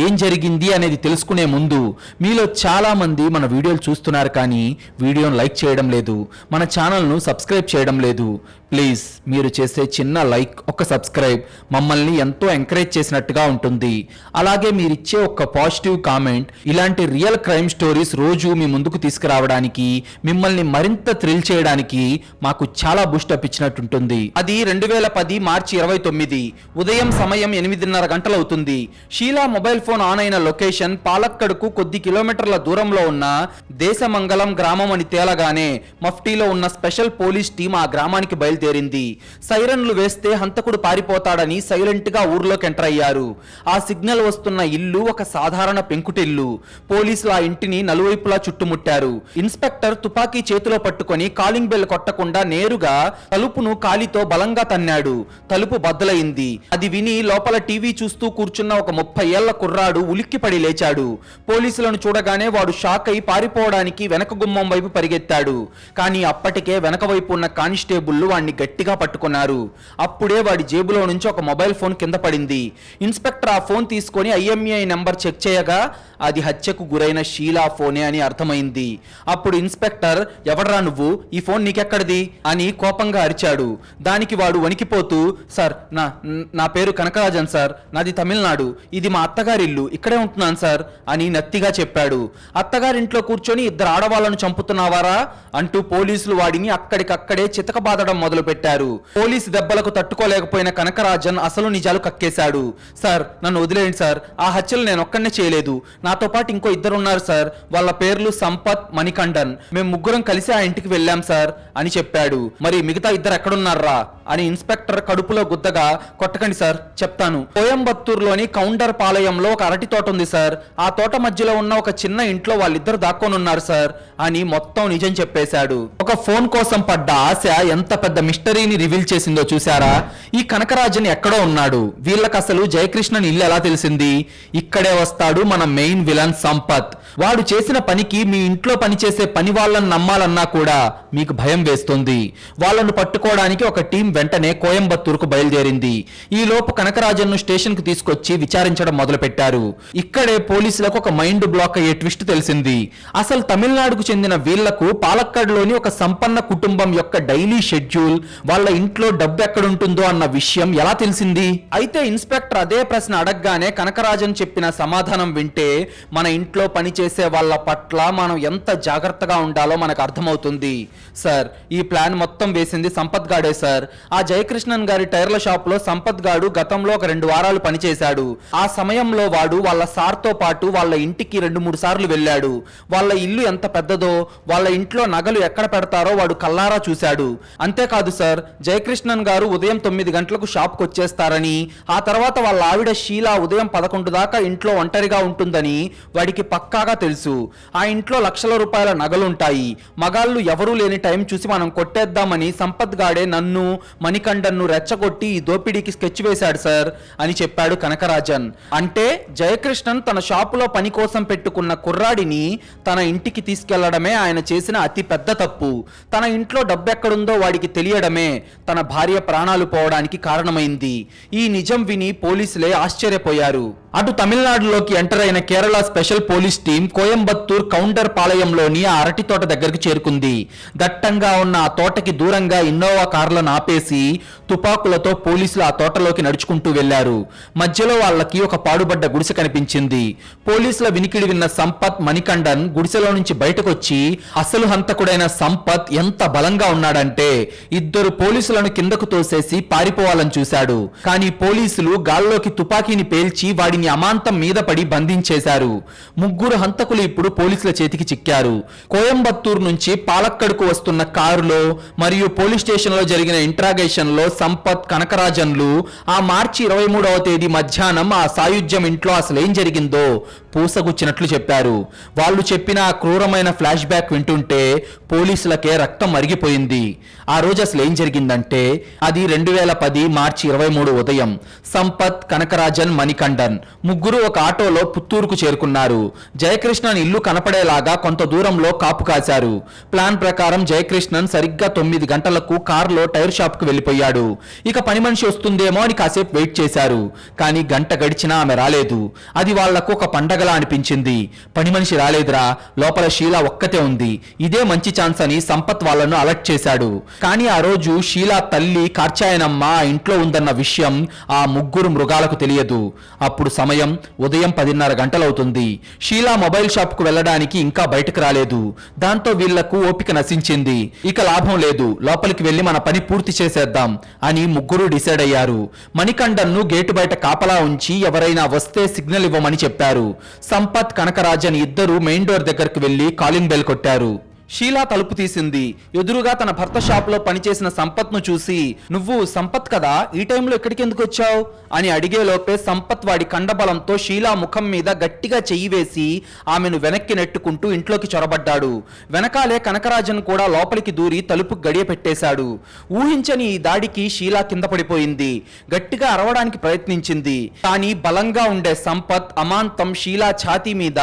ఏం జరిగింది అనేది తెలుసుకునే ముందు మీలో చాలా మంది మన వీడియోలు చూస్తున్నారు కానీ వీడియోను లైక్ చేయడం లేదు, మన ఛానల్ను సబ్స్క్రైబ్ చేయడం లేదు. ప్లీజ్ మీరు చేసే చిన్న లైక్, ఒక సబ్స్క్రైబ్ మమ్మల్ని ఎంతో ఎంకరేజ్ చేసినట్టుగా ఉంటుంది. అలాగే మీరిచ్చే ఒక పాజిటివ్ కామెంట్ ఇలాంటి రియల్ క్రైమ్ స్టోరీస్ రోజు మీ ముందుకు తీసుకురావడానికి, మిమ్మల్ని మరింత థ్రిల్ చేయడానికి మాకు చాలా బూస్టప్ ఇచ్చినట్టుంటుంది. అది 2010 మార్చి 29 ఉదయం సమయం 8:30 గంటలు అవుతుంది. షీలా మొబైల్ ఫోన్ ఆన్ అయిన లొకేషన్ పాలక్కడ్కు కొద్ది కిలోమీటర్ల దూరంలో ఉన్న దేశమంగళం గ్రామం అని తేలగానే మఫ్టీలో ఉన్న స్పెషల్ పోలీస్ టీం ఆ గ్రామానికి బయలుదేరింది. సైరన్లు వేస్తే హంతకుడు పారిపోతాడని సైలెంట్ గా ఊర్లోకి ఎంటర్ అయ్యారు. ఆ సిగ్నల్ వస్తున్న ఇల్లు ఒక సాధారణ పెంకుటిల్లు. పోలీసులు ఆ ఇంటిని నలువైపులా చుట్టుముట్టారు. ఇన్స్పెక్టర్ తుపాకీ చేతిలో పట్టుకొని కాలింగ్ బెల్ కొట్టకుండా నేరుగా తలుపును కాలితో బలంగా తన్నాడు. తలుపు బద్దలైంది. అది విని లోపల టీవీ చూస్తూ కూర్చున్న ఒక 30 ఏళ్ల కుర్రాడు ఉలిక్కిపడి లేచాడు. పోలీసులను చూడగానే వాడు షాక్ అయి పారిపోవడానికి వెనక గుమ్మం వైపు పరిగెత్తాడు. కానీ అప్పటికే వెనక వైపు ఉన్న కానిస్టేబుళ్లు వాడిని గట్టిగా పట్టుకున్నారు. అప్పుడే వాడి జేబులో నుంచి ఒక మొబైల్ ఫోన్ కింద పడింది. ఇన్స్పెక్టర్ ఆ ఫోన్ తీసుకొని IMEI నెంబర్ చెక్ చేయగా అది హత్యకు గురైన షీలా ఫోనే అని అర్థమైంది. అప్పుడు ఇన్స్పెక్టర్, ఎవడ్రా నువ్వు, ఈ ఫోన్ నీకెక్కడిది అని కోపంగా అరిచాడు. దానికి వాడు వణికిపోతూ, సార్ నా పేరు కనకరాజన్ సార్, నాది తమిళనాడు, ఇది మా అత్తగారిల్లు, ఇక్కడే ఉంటున్నాను సార్ అని నత్తిగా చెప్పాడు. అత్తగారింట్లో కూర్చొని ఇద్దరు ఆడవాళ్లను చంపుతున్నావారా అంటూ పోలీసులు వాడిని అక్కడికక్కడే చితకబాదడం మొదలు పెట్టారు. పోలీసు దెబ్బలకు తట్టుకోలేకపోయిన కనకరాజన్ అసలు నిజాలు కక్కేశాడు. సార్, నన్ను వదిలేయండి సార్, ఆ హత్యలు నేను ఒక్కనే చేయలేదు, నాతో పాటు ఇంకో ఇద్దరు ఉన్నారు సార్, వాళ్ళ పేర్లు సంపత్, మణికంఠన్, మేము ముగ్గురం కలిసి ఆ ఇంటికి వెళ్ళాం సార్ అని చెప్పాడు. మరి మిగతా ఇద్దరు ఎక్కడున్నారా అని ఇన్స్పెక్టర్ కడుపులో గుద్దగా, కొట్టకండి సార్, చెప్తాను. కోయంబత్తూరులోని కౌంటర్ పాలయంలో ఒక అరటి తోట ఉంది సార్, ఆ తోట మధ్యలో ఉన్న ఒక చిన్న ఇంట్లో వాళ్ళిద్దరు దాక్కొని ఉన్నారు సార్ అని మొత్తం నిజం చెప్పేశాడు. ఒక ఫోన్ కోసం పడ్డ ఆశ ఎంత పెద్ద మిస్టరీని రివీల్ చేసిందో చూసారా? ఈ కనకరాజన్ ఎక్కడో ఉన్నాడు. వీళ్ళకి అసలు జయకృష్ణన్ ఇల్లు ఎలా తెలిసింది? ఇక్కడే వస్తాడు మన మెయిన్ విలన్ సంపత్. వాడు చేసిన పనికి మీ ఇంట్లో పనిచేసే పని వాళ్ళని నమ్మాలన్నా కూడా మీకు భయం వేస్తుంది. వాళ్ళను పట్టుకోవడానికి ఒక టీం వెంటనే కోయంబత్తూరుకు బయలుదేరింది. ఈ లోపు కనకరాజన్ను స్టేషన్ కు తీసుకొచ్చి విచారించడం మొదలు పెట్టారు. ఇక్కడే పోలీసులకు ఒక మైండ్ బ్లాక్ అయ్యే ట్విస్ట్ తెలిసింది. అసలు తమిళనాడుకు చెందిన వీళ్లకు పాలక్కడ్లోని ఒక సంపన్న కుటుంబం యొక్క డైలీ షెడ్యూల్, వాళ్ళ ఇంట్లో డబ్బు ఎక్కడుంటుందో అన్న విషయం ఎలా తెలిసింది? అయితే ఇన్స్పెక్టర్ అదే ప్రశ్న అడగగానే కనకరాజన్ చెప్పిన సమాధానం వింటే మన ఇంట్లో పనిచేసే చేసే వాళ్ళ పట్ల మనం ఎంత జాగ్రత్తగా ఉండాలో మనకు అర్థమవుతుంది. సార్, ఈ ప్లాన్ మొత్తం వేసింది సంపత్ గాడే సార్. ఆ జయకృష్ణన్ గారి టైర్ల షాప్ లో సంపత్ గాడు గతంలో ఒక 2 వారాలు పనిచేశాడు. ఆ సమయంలో వాడు వాళ్ళ సార్తో పాటు వాళ్ళ ఇంటికి 2-3 సార్లు వెళ్ళాడు. వాళ్ళ ఇల్లు ఎంత పెద్దదో, వాళ్ళ ఇంట్లో నగలు ఎక్కడ పెడతారో వాడు కల్లారా చూశాడు. అంతేకాదు సార్, జయకృష్ణన్ గారు ఉదయం 9 గంటలకు షాప్కి వచ్చేస్తారని, ఆ తర్వాత వాళ్ళ ఆవిడ షీలా ఉదయం 11 దాకా ఇంట్లో ఒంటరిగా ఉంటుందని వాడికి పక్కాగా తెలుసు. ఆ ఇంట్లో లక్షల రూపాయల నగలుంటాయి. మగాళ్ళు ఎవరూ లేని టైం చూసి మనం కొట్టేద్దామని సంపత్ గాడే నన్ను, మణికంఠన్ను రెచ్చగొట్టి ఈ దోపిడీకి స్కెచ్ వేశాడు సార్ అని చెప్పాడు కనకరాజన్. అంటే జయకృష్ణన్ తన షాపులో పని కోసం పెట్టుకున్న కుర్రాడిని తన ఇంటికి తీసుకెళ్లడమే ఆయన చేసిన అతి పెద్ద తప్పు. తన ఇంట్లో డబ్బెక్కడుందో వాడికి తెలియడమే తన భార్య ప్రాణాలు పోవడానికి కారణమైంది. ఈ నిజం విని పోలీసులే ఆశ్చర్యపోయారు. అటు తమిళనాడులోకి ఎంటర్ అయిన Kerala special police team Coimbatore కౌంటర్ పాళయంలోని ఆ అరటి తోట దగ్గరికి చేరుకుంది. దట్టంగా ఉన్న ఆ తోటకి దూరంగా ఇన్నోవా కార్లను ఆపేసి తుపాకులతో పోలీసులు ఆ తోటలోకి నడుచుకుంటూ వెళ్లారు. మధ్యలో వాళ్ళకి ఒక పాడుబడ్డ గుడిసె కనిపించింది. పోలీసుల వినికిడి విన్న సంపత్, మణికంఠన్ గుడిసెలో నుంచి బయటకొచ్చి అసలు హంతకుడైన సంపత్ ఎంత బలంగా ఉన్నాడంటే ఇద్దరు పోలీసులను కిందకు తోసేసి పారిపోవాలని చూశాడు. కానీ పోలీసులు గాల్లోకి తుపాకీని పేల్చి వాడిని అమాంతం మీద పడి బంధించేశారు. 3 హంతకులు ఇప్పుడు పోలీసుల చేతికి చిక్కారు. కోయంబత్తూర్ నుంచి పాలక్కడ్కు వస్తున్న కారులో మరియు పోలీస్ స్టేషన్ లో జరిగిన ఇంట్రాగేషన్ లో సంపత్, కనకరాజన్లు ఆ మార్చి 23వ తేదీ మధ్యాహ్నం ఆ సాయుధ్యం ఇంట్లో అసలేం జరిగిందో పూసగుచ్చినట్లు చెప్పారు. వాళ్ళు చెప్పిన ఆ క్రూరమైన ఫ్లాష్ బ్యాక్ వింటుంటే పోలీసులకే రక్తం మరిగిపోయింది. ఆ రోజు అసలు ఏం జరిగిందంటే అది 2010 మార్చి 23 ఉదయం. సంపత్, కనకరాజన్, మణికంఠన్ ముగ్గురు ఒక ఆటోలో పుత్తూరుకు చేరుకున్నారు. జయకృష్ణన్ ఇల్లు కనపడేలాగా కొంత దూరంలో కాపు కాశారు. ప్లాన్ ప్రకారం జయకృష్ణన్ సరిగ్గా 9 గంటలకు కారులో టైర్ షాప్ కు వెళ్లిపోయాడు. ఇక పని మనిషి వస్తుందేమో అని కాసేపు వెయిట్ చేశారు. కానీ గంట గడిచినా ఆమె రాలేదు. అది వాళ్లకు ఒక పండగలా అనిపించింది. పని మనిషి రాలేదురా, లోపల షీలా ఒక్కతే ఉంది, ఇదే మంచి ఛాన్స్ అని సంపత్ వాళ్లను అలర్ట్ చేశాడు. కానీ ఆ రోజు షీలా తల్లి కార్చాయనమ్మ ఆ ఇంట్లో ఉందన్న విషయం ఆ 3 మృగాలకు తెలియదు. అప్పుడు సమయం ఉదయం 10:30 గంటలవుతుంది. షీలా మొబైల్ షాప్ కు వెళ్లడానికి ఇంకా బయటకు రాలేదు. దాంతో వీళ్లకు ఓపిక నశించింది. ఇక లాభం లేదు, లోపలికి వెళ్లి మన పని పూర్తి చేసేద్దాం అని 3 డిసైడ్ అయ్యారు. మణికంఠన్ను గేటు బయట కాపలా ఉంచి ఎవరైనా వస్తే సిగ్నల్ ఇవ్వమని చెప్పారు. సంపత్, కనకరాజన్ ఇద్దరు మెయిన్ డోర్ దగ్గరకు వెళ్లి కాలింగ్ బెల్ కొట్టారు. షీలా తలుపు తీసింది. ఎదురుగా తన భర్త షాప్ లో పనిచేసిన సంపత్ ను చూసి, నువ్వు సంపత్ కదా, ఈ టైంలో ఎక్కడికి ఎందుకు వచ్చావు అని అడిగే లోపే సంపత్ వాడి కండబలంతో షీలా ముఖం మీద గట్టిగా చెయ్యి వేసి ఆమెను వెనక్కి నెట్టుకుంటూ ఇంట్లోకి చొరబడ్డాడు. వెనకాలే కనకరాజన్ కూడా లోపలికి దూరి తలుపు గడియ పెట్టేశాడు. ఊహించని ఈ దాడికి షీలా కింద పడిపోయింది. గట్టిగా అరవడానికి ప్రయత్నించింది. కానీ బలంగా ఉండే సంపత్ అమాంతం షీలా ఛాతీ మీద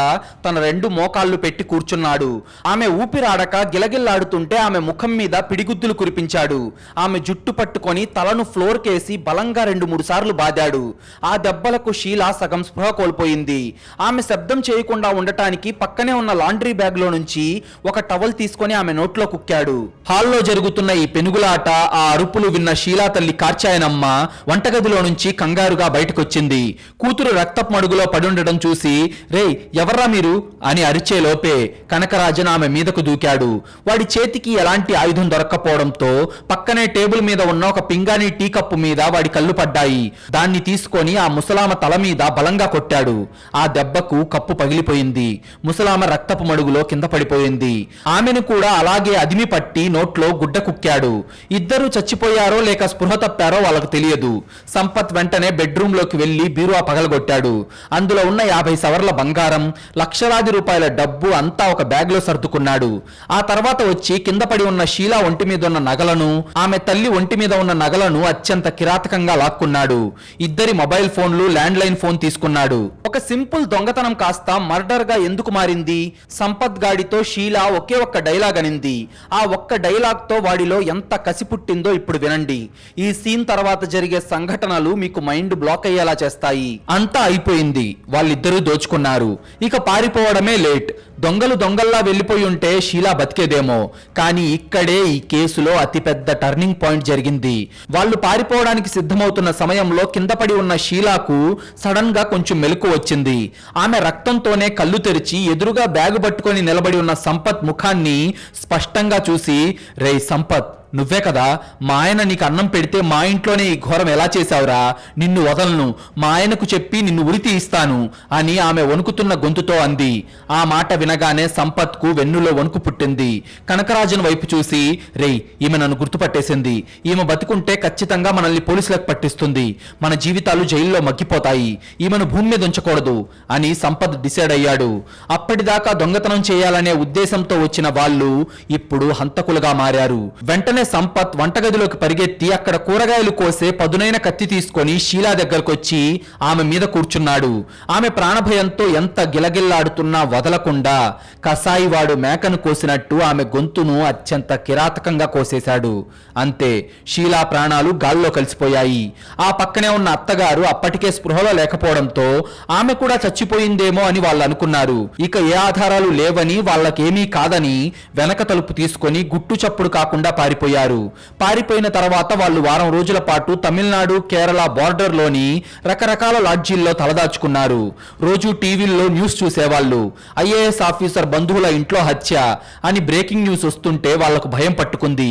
తన 2 మోకాళ్లు పెట్టి కూర్చున్నాడు. ఆమె ఊపిరాడక గిలగిల్లాడుతుంటే ఆమె ముఖం మీద పిడిగుద్దులు కురిపించాడు. ఆమె జుట్టు పట్టుకొని తలను ఫ్లోర్ కేసి బలంగా 2-3 సార్లు బాదాడు. ఆ దెబ్బలకు షీలా సగం స్పృహ కోల్పోయింది. ఆమె శబ్దం చేయకుండా ఉండటానికి పక్కనే ఉన్న లాండ్రీ బ్యాగ్ లో నుంచి ఒక టవల్ తీసుకొని ఆమె నోట్లో కుక్కాడు. హాల్లో జరుగుతున్న ఈ పెనుగులాట, ఆ అరుపులు విన్న షీలా తల్లి కార్చాయనమ్మ వంటగదిలో నుంచి కంగారుగా బయటకొచ్చింది. కూతురు రక్తపు మడుగులో పడుండడం చూసి, రేయ్ ఎవర్రా మీరు అని అరిచే లోపే కనకరాజన్ ఆమె మీదకు దూకాడు. వాడి చేతికి ఎలాంటి ఆయుధం దొరక్కపోవడంతో పక్కనే టేబుల్ మీద ఉన్న ఒక పింగాణి టీ కప్పు మీద వాడి కళ్ళు పడ్డాయి. దాన్ని తీసుకొని ఆ ముసలామ తల మీద బలంగా కొట్టాడు. ఆ దెబ్బకు కప్పు పగిలిపోయింది. ముసలామ రక్తపు మడుగులో కింద పడిపోయింది. ఆమెను కూడా అలాగే అదిమి పట్టి నోట్లో గుడ్డ కుక్కాడు. ఇద్దరు చచ్చిపోయారో లేక స్పృహ తప్పారో వాళ్ళకు తెలియదు. సంపత్ వెంటనే బెడ్రూమ్ లోకి వెళ్లి బీరువా పగలగొట్టాడు. అందులో ఉన్న 50 సవర్ల బంగారం, లక్షలాది రూపాయల డబ్బు అంతా ఒక బ్యాగ్ లో సర్దుకున్నాడు. ఆ తర్వాత వచ్చి కింద పడి ఉన్న షీలా ఒంటి మీద ఉన్న నగలను, ఆమె తల్లి ఒంటి మీద ఉన్న నగలను అత్యంత కిరాతకంగా లాక్కున్నాడు. ఇద్దరి మొబైల్ ఫోన్లు, ల్యాండ్ లైన్ ఫోన్ తీసుకున్నాడు. ఒక సింపుల్ దొంగతనం కాస్త మర్డర్ గా ఎందుకు మారింది? సంపత్ గాడితో షీలా ఒకే ఒక్క డైలాగ్ అనింది. ఆ ఒక్క డైలాగ్ తో వాడిలో ఎంత కసి పుట్టిందో ఇప్పుడు వినండి. ఈ సీన్ తర్వాత జరిగే సంఘటనలు మీకు మైండ్ బ్లాక్ అయ్యేలా చేస్తాయి. అంతా అయిపోయింది, వాళ్ళిద్దరూ దోచుకున్నారు. ఇక పారిపోవడమే లేట్. దొంగలు దొంగల్లా వెళ్లిపోయి ఉంటే షీలా షీలా బతికేదేమో. కానీ ఇక్కడే ఈ కేసులో అతిపెద్ద టర్నింగ్ పాయింట్ జరిగింది. వాళ్ళు పారిపోవడానికి సిద్ధమవుతున్న సమయంలో కింద పడి ఉన్న షీలాకు సడన్ గా కొంచెం మెలకు వచ్చింది. ఆమె రక్తంతోనే కళ్ళు తెరిచి ఎదురుగా బ్యాగు పట్టుకొని నిలబడి ఉన్న సంపత్ ముఖాన్ని స్పష్టంగా చూసి, రేయ్ సంపత్, నువ్వే కదా మా ఆయన నీకు అన్నం పెడితే మా ఇంట్లోనే ఈ ఘోరం ఎలా చేశావురా, నిన్ను వదలను, మా ఆయనకు చెప్పి నిన్ను ఉరి తీయిస్తాను అని ఆమె వణుకుతున్న గొంతుతో అంది. ఆ మాట వినగానే సంపత్కు వెన్నులో వణుకు పుట్టింది. కనకరాజన్ వైపు చూసి, రేయ్, ఈమె నన్ను గుర్తుపట్టేసింది, ఈమె బతుకుంటే ఖచ్చితంగా మనల్ని పోలీసులకు పట్టిస్తుంది, మన జీవితాలు జైల్లో మగ్గిపోతాయి, ఈమెను భూమి మీద ఉంచకూడదు అని సంపత్ డిసైడ్ అయ్యాడు. అప్పటిదాకా దొంగతనం చేయాలనే ఉద్దేశంతో వచ్చిన వాళ్ళు ఇప్పుడు హంతకులుగా మారారు. వెంటనే సంపత్ వంటగదిలోకి పరిగెత్తి అక్కడ కూరగాయలు కోసే పదునైన కత్తి తీసుకొని షీలా దగ్గరకొచ్చి ఆమె మీద కూర్చున్నాడు. ఆమె ప్రాణభయంతో ఎంత గిలగిల్లాడుతున్నా వదలకుండా కసాయివాడు మేకను కోసినట్టు ఆమె గొంతును అత్యంత కిరాతకంగా కోసేశాడు. అంతే, షీలా ప్రాణాలు గాల్లో కలిసిపోయాయి. ఆ పక్కనే ఉన్న అత్తగారు అప్పటికే స్పృహలో లేకపోవడంతో ఆమె కూడా చచ్చిపోయిందేమో అని వాళ్ళు అనుకున్నారు. ఇక ఏ ఆధారాలు లేవని, వాళ్ళకేమీ కాదని వెనక తలుపు తీసుకొని గుట్టు చప్పుడు కాకుండా పారిపోయిన తర్వాత వాళ్ళు వారం రోజుల పాటు తమిళనాడు కేరళ బార్డర్ లోని రకరకాల లాడ్జీల్లో తలదాచుకున్నారు. రోజు టీవీల్లో న్యూస్ చూసేవాళ్ళు. ఐఏఎస్ ఆఫీసర్ బంధువుల ఇంట్లో హత్య అని బ్రేకింగ్ న్యూస్ వస్తుంటే వాళ్లకు భయం పట్టుకుంది.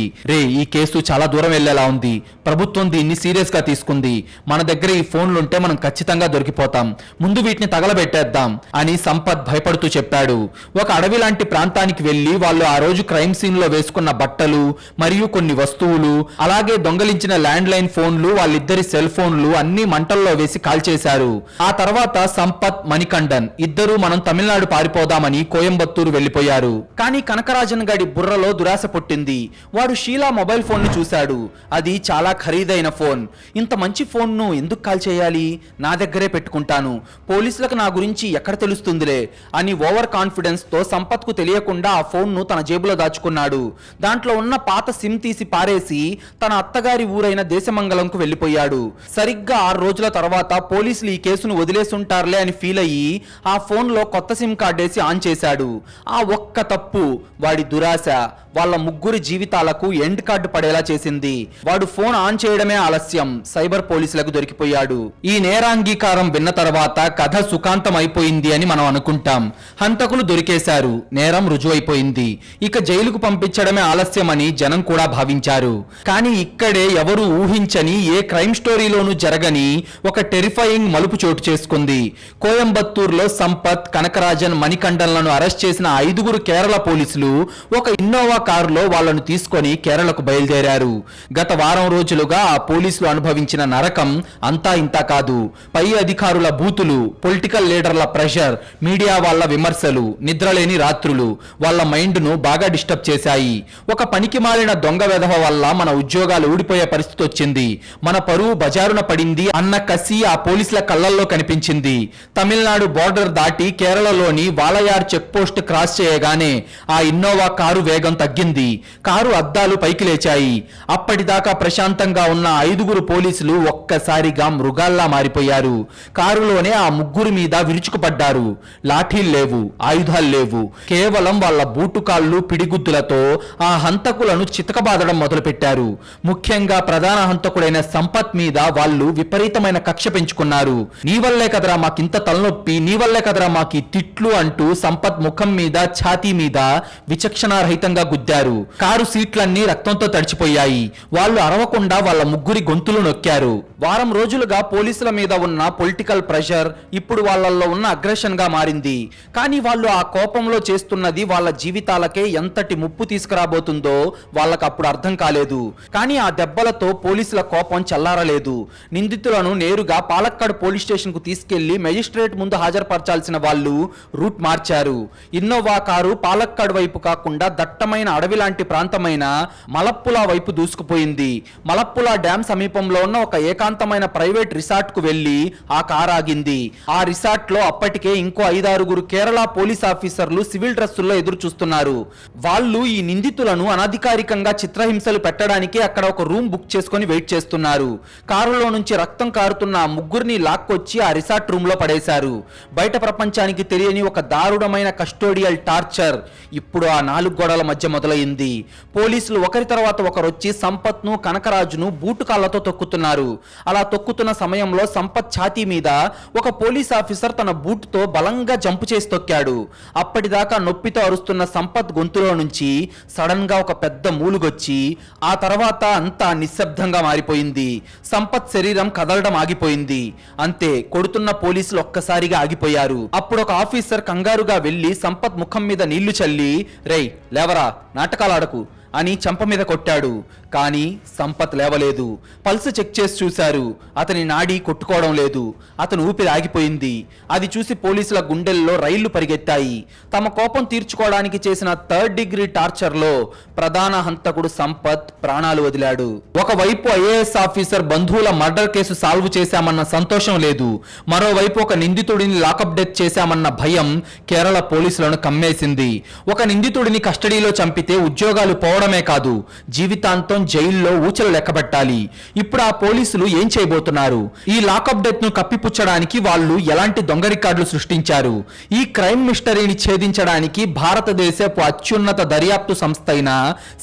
ఈ కేసు చాలా దూరం వెళ్లేలా ఉంది, ప్రభుత్వం దీన్ని సీరియస్ గా తీసుకుంది, మన దగ్గర ఈ ఫోన్లుంటే మనం ఖచ్చితంగా దొరికిపోతాం, ముందు వీటిని తగలబెట్టేద్దాం అని సంపత్ భయపడుతూ చెప్పాడు. ఒక అడవి లాంటి ప్రాంతానికి వెళ్లి వాళ్ళు ఆ రోజు క్రైమ్ సీన్ లో వేసుకున్న బట్టలు మరియు కొన్ని వస్తువులు, అలాగే దొంగలించిన ల్యాండ్ లైన్ ఫోన్లు, వాళ్ళిద్దరి సెల్ ఫోన్లు అన్ని మంటల్లో వేసి కాల్చేశారు. ఆ తర్వాత సంపత్, మణికంఠన్ ఇద్దరు మనం తమిళనాడు పారిపోదామని కోయంబత్తూరు వెళ్లిపోయారు. కానీ కనకరాజన్ గాడి బుర్రలో దురాశ పుట్టింది. వాడు షీలా మొబైల్ ఫోన్ ని చూశాడు. అది చాలా ఖరీదైన ఫోన్. ఇంత మంచి ఫోన్ ను ఎందుకు కాల్ చేయాలి, నా దగ్గరే పెట్టుకుంటాను, పోలీసులకు నా గురించి ఎక్కడ తెలుస్తుందిలే అని ఓవర్ కాన్ఫిడెన్స్ తో సంపత్ కు తెలియకుండా ఆ ఫోన్ ను తన జేబులో దాచుకున్నాడు. దాంట్లో ఉన్న పాత సిమ్ తీసి పారేసి తన అత్తగారి ఊరైన దేశమంగళంకు వెళ్లిపోయాడు. సరిగ్గా 6 రోజుల తర్వాత పోలీసులు ఈ కేసును వదిలేసుంటారులే అని ఫీల్ అయ్యి ఆ ఫోన్ లో కొత్త సిమ్ కార్డ్ వేసి ఆన్ చేశాడు. ఆ ఒక్క తప్పు వాడి దురాశ వాళ్ళ ముగ్గురి జీవితాలకు ఎండ్ కార్డు పడేలా చేసింది. వాడు ఫోన్ ఆన్ చేయడమే ఆలస్యం, సైబర్ పోలీసులకు దొరికిపోయాడు. ఈ నేరాంగీకారం విన్న తర్వాత కథ సుఖాంతం అయిపోయింది అని మనం అనుకుంటాం. హంతకులు దొరికేశారు, నేరం రుజువైపోయింది, ఇక జైలుకు పంపించడమే ఆలస్యమని జనం కూడా భావించారు. కానీ ఇక్కడే ఎవరు ఊహించని, ఏ క్రైమ్ స్టోరీలోనూ జరగని ఒక టెరిఫైయింగ్ మలుపు చోటు చేసుకుంది. కోయంబత్తూరులో సంపత్, కనకరాజన్, మణికంఠన్లను అరెస్ట్ చేసిన 5 కేరళ పోలీసులు ఒక ఇన్నోవా కారులో వాళ్లను తీసుకొని కేరళకు బయలుదేరారు. గత వారం రోజులుగా ఆ పోలీసులు అనుభవించిన నరకం అంతా ఇంతా కాదు. పై అధికారుల బూతులు, పొలిటికల్ లీడర్ల ప్రెషర్, మీడియా వాళ్ళ విమర్శలు, నిద్రలేని రాత్రులు వాళ్ళ మైండ్ ను బాగా డిస్టర్బ్ చేశాయి. ఒక పనికి మాలిన దొంగ వెధవ వల్ల మన ఉద్యోగాలు ఊడిపోయే పరిస్థితి వచ్చింది, మన పరువు బజారున పడింది అన్న కసి ఆ పోలీసుల కళ్ళల్లో కనిపించింది. తమిళనాడు బోర్డర్ దాటి కేరళలోని వాలయార్ చెక్ పోస్ట్ క్రాస్ చేయగానే ఆ ఇన్నోవా కారు వేగం తగ్గింది. కారు అద్దాలు పైకి లేచాయి. అప్పటిదాకా ప్రశాంతంగా ఉన్న 5 పోలీసులు ఒక్కసారిగా మృగాల్లా మారిపోయారు. కారులోనే ఆ 3 మీద విరుచుకుపడ్డారు. లాఠీలు లేవు, ఆయుధాలు లేవు, కేవలం వాళ్ళ బూటుకాళ్ళు పిడిగుద్దులతో ఆ హంతకులను చితకబాదడం మొదలుపెట్టారు. ముఖ్యంగా ప్రధాన హంతకుడైన సంపత్ మీద వాళ్ళు విపరీతమైన కక్ష పెంచుకున్నారు. నీ వల్లే కదరా మాకింత తలనొప్పి, నీ వల్లే కదరా మాకి తిట్లు అంటూ సంపత్ ముఖం మీద, ఛాతీ మీద విచక్షణారహితంగా గుద్దారు. కారు సీట్లన్నీ రక్తంతో తడిచిపోయాయి. వాళ్ళు అరవకుండా వాళ్ళ 3 గొంతులు నొక్కారు. వారం రోజులుగా పోలీసుల మీద ఉన్న పొలిటికల్ ప్రెషర్ ఇప్పుడు వాళ్ళల్లో ఉన్న అగ్రెషన్ గా మారింది. కానీ వాళ్ళు ఆ కోపంలో చేస్తున్నది వాళ్ళ జీవితాలకే ఎంతటి ముప్పు తీసుకురాబోతుందో వాళ్ళకు అప్పుడు అర్థం కాలేదు. కానీ ఆ దెబ్బలతో పోలీసుల కోపం చల్లారలేదు. నిందితులను నేరుగా పాలక్కాడ్ పోలీస్ స్టేషన్ కు తీసుకెళ్లి మెజిస్ట్రేట్ ముందు హాజరుపరచాల్సిన వాళ్ళు రూట్ మార్చారు. ఇన్నోవా కారు పాలక్కాడ్ వైపు కాకుండా దట్టమైన అడవి లాంటి ప్రాంతమైన మలప్పులా వైపు దూసుకుపోయింది. మలప్పులా డ్యాం సమీపంలో ఉన్న ఒక ఏకాంతమైన ప్రైవేట్ రిసార్ట్ కు వెళ్లి ఆ కారు ఆగింది. ఆ రిసార్ట్ లో అప్పటికే ఇంకో 5-6 కేరళ పోలీస్ ఆఫీసర్లు సివిల్ డ్రెస్సుల్లో ఎదురు చూస్తున్నారు. వాళ్ళు ఈ నిందితులను అనధికారికంగా చిత్రహింసలు పెట్టడానికి అక్కడ ఒక రూమ్ బుక్ చేసుకొని వెయిట్ చేస్తున్నారు. కారులో నుంచి రక్తం కారుతున్న ఆ ముగ్గురిని లాక్కొచ్చి ఆ రిసార్ట్ రూమ్ లో పడేశారు. బయట ప్రపంచానికి తెలియని ఒక దారుణమైన కస్టోడియల్ టార్చర్ ఇప్పుడు ఆ 4 గోడల మధ్య మొదలైంది. పోలీసులు ఒకరి తర్వాత ఒకరు వచ్చి సంపత్ ను కనకరాజును బూటు కాళ్లతో తొక్కుతున్నారు. అలా తొక్కుతున్న సమయంలో సంపత్ ఛాతీ మీద ఒక పోలీస్ ఆఫీసర్ తన బూటుతో బలంగా జంపు చేసి తొక్కాడు. అప్పటిదాకా నొప్పితో అరుస్తున్న సంపత్ గొంతులో నుంచి సడన్ గా ఒక పెద్ద మూలుగొచ్చి ఆ తర్వాత అంతా నిశ్శబ్దంగా మారిపోయింది. సంపత్ శరీరం కదలడం ఆగిపోయింది. అంతే, కొడుతున్న పోలీసులు ఒక్కసారిగా ఆగిపోయారు. అప్పుడు ఒక ఆఫీసర్ కంగారుగా వెళ్లి సంపత్ ముఖం మీద నీళ్లు చల్లి, రేయ్ లేవరా, నాటకాలాడకు అని చెంప మీద కొట్టాడు. కానీ సంపత్ లేవలేదు. పల్స్ చెక్ చేసి చూశారు. అతని నాడి కొట్టుకోవడం లేదు. అతను ఊపిరి ఆగిపోయింది. అది చూసి పోలీసుల గుండెల్లో రైళ్లు పరిగెత్తాయి. తమ కోపం తీర్చుకోవడానికి చేసిన 3rd డిగ్రీ టార్చర్లో ప్రధాన హంతకుడు సంపత్ ప్రాణాలు వదిలాడు. ఒకవైపు ఐఏఎస్ ఆఫీసర్ బంధువుల మర్డర్ కేసు సాల్వ్ చేశామన్న సంతోషం లేదు. మరోవైపు ఒక నిందితుడిని లాకప్ డెత్ చేశామన్న భయం కేరళ పోలీసులను కమ్మేసింది. ఒక నిందితుడిని కస్టడీలో చంపితే ఉద్యోగాలు పోవడమే కాదు, జీవితాంతం జైల్లో ఊచలు లెక్కబెట్టాలి. ఇప్పుడు ఆ పోలీసులు ఏం చేయబోతున్నారు? ఈ లాకప్ డెత్ ను కప్పిపుచ్చడానికి వాళ్ళు ఎలాంటి దొంగ రికార్డులు సృష్టించారు? ఈ క్రైమ్ మిస్టరీని ఛేదించడానికి భారతదేశపు అత్యున్నత దర్యాప్తు సంస్థ అయిన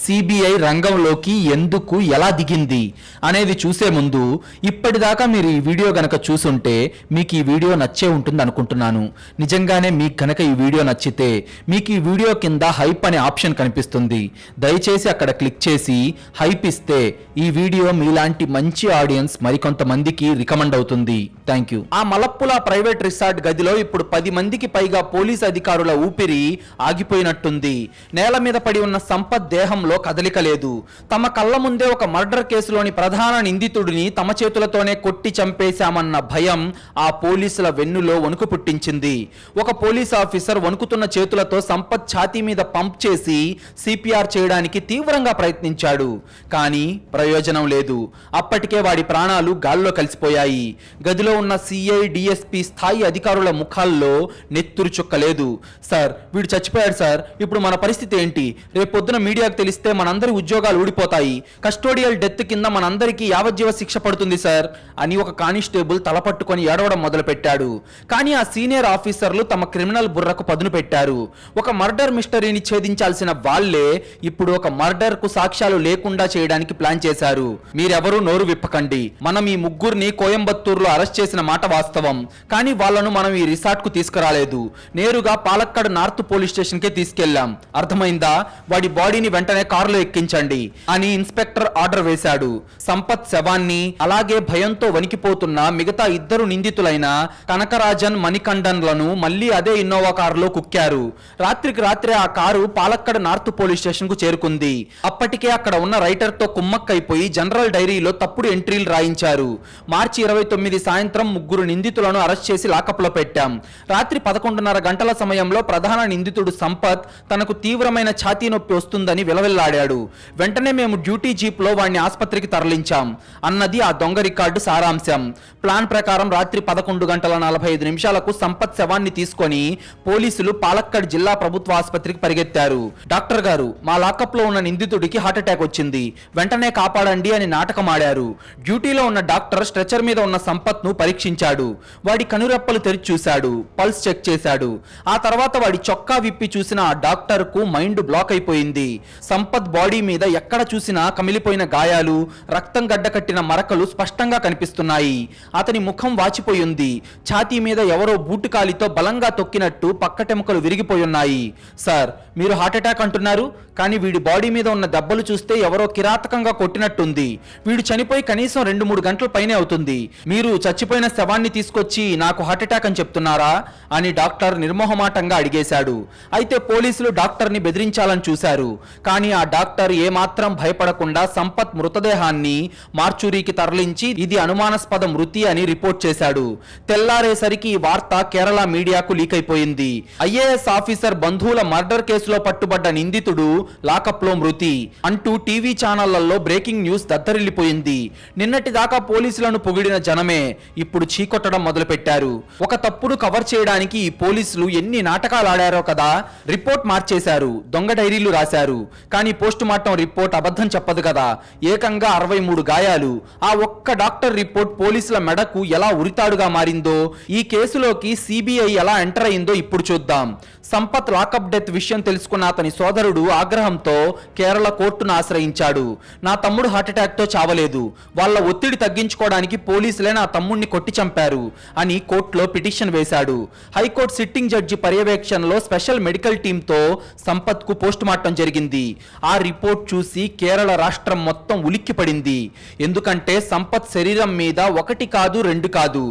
సిబిఐ రంగంలోకి ఎందుకు ఎలా దిగింది అనేది చూసే ముందు ఇప్పటిదాకా మీరు ఈ వీడియో గనక చూసుంటే మీకు ఈ వీడియో నచ్చే ఉంటుంది అనుకుంటున్నాను. నిజంగానే మీకు గనక ఈ వీడియో నచ్చితే మీకు ఈ వీడియో కింద హైప్ అనే ఆప్షన్ కనిపిస్తుంది. దయచేసి అక్కడ క్లిక్ చేసి హైప్ ఇస్తే ఈ వీడియో మీలాంటి మంచి ఆడియన్స్ మరికొంతమందికి రికమెండ్ అవుతుంది. Thank you. ఆ మలప్పుల ప్రైవేట్ రిసార్ట్ గదిలో ఇప్పుడు 10 మందికి పైగా పోలీస్ అధికారుల ఊపిరి ఆగిపోయినట్టుంది. నేల మీద పడి ఉన్న సంపత్ దేహంలో కదలిక లేదు. తమ కళ్ళ ముందే ఒక మర్డర్ కేసులోని ప్రధాన నిందితుడిని తమ చేతులతోనే కొట్టి చంపేశామన్న భయం ఆ పోలీసుల వెన్నులో వణుకు పుట్టించింది. ఒక పోలీస్ ఆఫీసర్ వణుకుతున్న చేతులతో సంపత్ ఛాతీ మీద పంప్ చేసి సిపిఆర్ చేయడానికి తీవ్రంగా ప్రయత్నించాడు. కానీ ప్రయోజనం లేదు. అప్పటికే వాడి ప్రాణాలు గాల్లో కలిసిపోయాయి. గదిలో ఉన్న సిఐ డిఎస్పి స్థాయి అధికారుల ముఖాల్లో నెత్తురు చుక్కలేదు. సార్, వీడు చచ్చిపోయాడు సార్, ఇప్పుడు మన పరిస్థితి ఏంటి? రేపొద్దున మీడియాకు తెలిస్తే మనందరి ఉద్యోగాలు ఊడిపోతాయి. కస్టోడియల్ డెత్ కింద మనందరికీ యావజ్జీవ శిక్ష పడుతుంది సార్ అని ఒక కానిస్టేబుల్ తలపట్టుకొని ఏడవడం మొదలుపెట్టాడు. కానీ ఆ సీనియర్ ఆఫీసర్లు తమ క్రిమినల్ బుర్రకు పదును పెట్టారు. ఒక మర్డర్ మిస్టరీని ఛేదించాల్సిన వాళ్లే ఇప్పుడు ఒక మర్డర్ కు సాక్ష్యాలు లేకుండా చేయడానికి ప్లాన్ చేశారు. మీరెవరూ నోరు విప్పకండి. మనం ఈ ముగ్గురిని కోయంబత్తూరులో అరెస్ట్ చేసిన మాట వాస్తవం. కానీ వాళ్ళను మనం ఈ రిసార్ట్ కు తీసుకురాలేదు. నేరుగా పాలక్కడ్ నార్త్ పోలీస్ స్టేషన్ కే తీసుకెళ్లాం. అర్థమైందా? వాడి బాడీని వెంటనే కారులో ఎక్కించండి అని ఇన్స్పెక్టర్ ఆర్డర్ వేశాడు. సంపత్ శవాన్ని అలాగే భయంతో వణికిపోతున్న మిగతా 2 నిందితులైన కనకరాజన్, మణికండన్లను మళ్లీ అదే ఇన్నోవా కారులో కుక్కారు. రాత్రికి రాత్రే ఆ car Palakkad north police station కు చేరుకుంది. అప్పటికే అక్కడ ఉన్న రైటర్ తో కుమ్మక్కైపోయి జనరల్ డైరీలో తప్పుడు ఎంట్రీలు రాయించారు. మార్చి 29 సాయంత్రం 3 నిందితులను అరెస్ట్ చేసి లాకప్ లో పెట్టాం. రాత్రి 11:30 గంటల సమయంలో ప్రధాన నిందితుడు సంపత్ తనకు తీవ్రమైన ఛాతీ నొప్పి వస్తుందని విలవిల్లాడాడు. వెంటనే మేము డ్యూటీ జీప్ లో వాడిని ఆసుపత్రికి తరలించాం అన్నది ఆ దొంగ రికార్డు సారాంశం. ప్లాన్ ప్రకారం రాత్రి 11:45 సంపత్ శవాన్ని తీసుకొని పోలీసులు పాలక్కడ్ జిల్లా ప్రభుత్వ ఆసుపత్రికి పరిగెత్తారు. డాక్టర్ గారు, మా లాకప్ లో ఉన్న నిందితుడికి హార్ట్ అటాక్ వచ్చింది, వెంటనే కాపాడండి అని నాటకం ఆడారు. డ్యూటీలో ఉన్న డాక్టర్ స్ట్రెచర్ మీద ఉన్న సంపత్ ను పరీక్షించాడు. వాడి కనురెప్పలు తెరిచి చూశాడు. పల్స్ చెక్ చేశాడు. ఆ తర్వాత వాడి చొక్కా విప్పి చూసిన ఆ డాక్టర్ కు మైండ్ బ్లాక్ అయిపోయింది. సంపత్ బాడీ మీద ఎక్కడ చూసినా కమిలిపోయిన గాయాలు, రక్తం గడ్డకట్టిన మరకలు స్పష్టంగా కనిపిస్తున్నాయి. అతని ముఖం వాచిపోయింది. ఛాతీ మీద ఎవరో బూటుకాలితో బలంగా తొక్కినట్టు పక్కటెముకలు విరిగిపోయున్నాయి. సార్, మీరు హార్ట్ అటాక్ అంటున్నారు, కానీ వీడి బాడీ మీద ఉన్న దెబ్బలు చూస్తే ఎవరో కిరాతకంగా కొట్టినట్టుంది. వీడు చనిపోయి కనీసం 2-3 గంటల పైనే అవుతుంది. మీరు చచ్చిపోయిన శవాన్ని తీసుకొచ్చి నాకు హార్ట్ అటాక్ అని చెప్తున్నారా అని డాక్టర్ నిర్మోహమాటంగా అడిగేశాడు. అయితే పోలీసులు డాక్టర్ ని బెదిరించాలని చూశారు. కానీ ఆ డాక్టర్ ఏమాత్రం భయపడకుండా సంపత్ మృతదేహాన్ని మార్చురీకి తరలించి ఇది అనుమానాస్పద మృతి అని రిపోర్ట్ చేశాడు. తెల్లారేసరికి ఈ వార్త కేరళ మీడియాకు లీక్ అయిపోయింది. ఐఏఎస్ ఆఫీసర్ బంధువుల మర్డర్ కేసులో పట్టుబడ్డ నిందితుడు లాకప్ లాకప్ లో మృతి అంటూ టీవీ ఛానళ్లలో బ్రేకింగ్ న్యూస్ దద్దరిల్లిపోయింది. నిన్నటి దాకా పోలీసులను పొగిడిన జనమే ఇప్పుడు చీకొట్టడం మొదలుపెట్టారు. ఒక తప్పును కవర్ చేయడానికి ఈ పోలీసులు ఎన్ని నాటకాలు ఆడారో కదా. రిపోర్ట్ మార్చేశారు, దొంగ డైరీలు రాశారు. కానీ పోస్ట్ మార్టం రిపోర్ట్ అబద్ధం చెప్పదు కదా. ఏకంగా 63 గాయాలు. ఆ ఒక్క డాక్టర్ రిపోర్ట్ పోలీసుల మెడకు ఎలా ఉరితాడుగా మారిందో, ఈ కేసులోకి సిబిఐ ఎలా ఎంటర్ అయిందో ఇప్పుడు చూద్దాం. సంపత్ లాకప్ డెత్ విషయం తెలుసుకున్న అతని సోదరుడు ఆగ్రహంతో కేరళ కోర్టును ఆశ్రయించాడు. నా తమ్ముడు హార్ట్అటాక్ తో చావలేదు, వాళ్ళ ఒత్తిడి తగ్గించుకోవడానికి పోలీసులే నా తమ్ముడిని కొట్టి చంపారు అని కోర్టులో పిటిషన్ వేశాడు. హైకోర్టు సిట్టింగ్ జడ్జి పర్యవేక్షణలో స్పెషల్ మెడికల్ టీంతో సంపత్ కు పోస్ట్ మార్టం జరిగింది. ఆ రిపోర్ట్ చూసి కేరళ రాష్ట్రం మొత్తం ఉలిక్కిపడింది. ఎందుకంటే సంపత్ శరీరం మీద 1 కాదు 2 కాదు,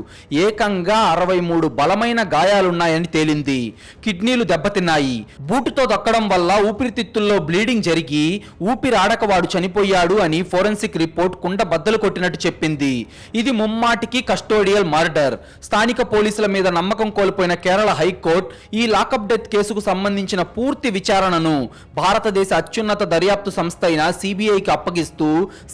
ఏకంగా 63 బలమైన గాయాలున్నాయని తేలింది. కిడ్నీలు దెబ్బతిన్నాయి. బూటుతో దక్కడం వల్ల ఊపిరితిత్తుల్లో బ్లీడింగ్ జరిగి ఊపిరాడక వాడు చనిపోయాడు అని ఫోరెన్సిక్ రిపోర్ట్ కుండ బద్దలు కొట్టినట్టు చెప్పింది. ఇది ముమ్మాటికి కస్టోడియల్ మర్డర్. స్థానిక పోలీసుల మీద నమ్మకం కోల్పోయిన కేరళ హైకోర్టు ఈ లాకప్ డెత్ కేసుకు సంబంధించిన పూర్తి విచారణను భారతదేశ అత్యున్నత దర్యాప్తు సంస్థ అయిన సిబిఐకి అప్పగిస్తూ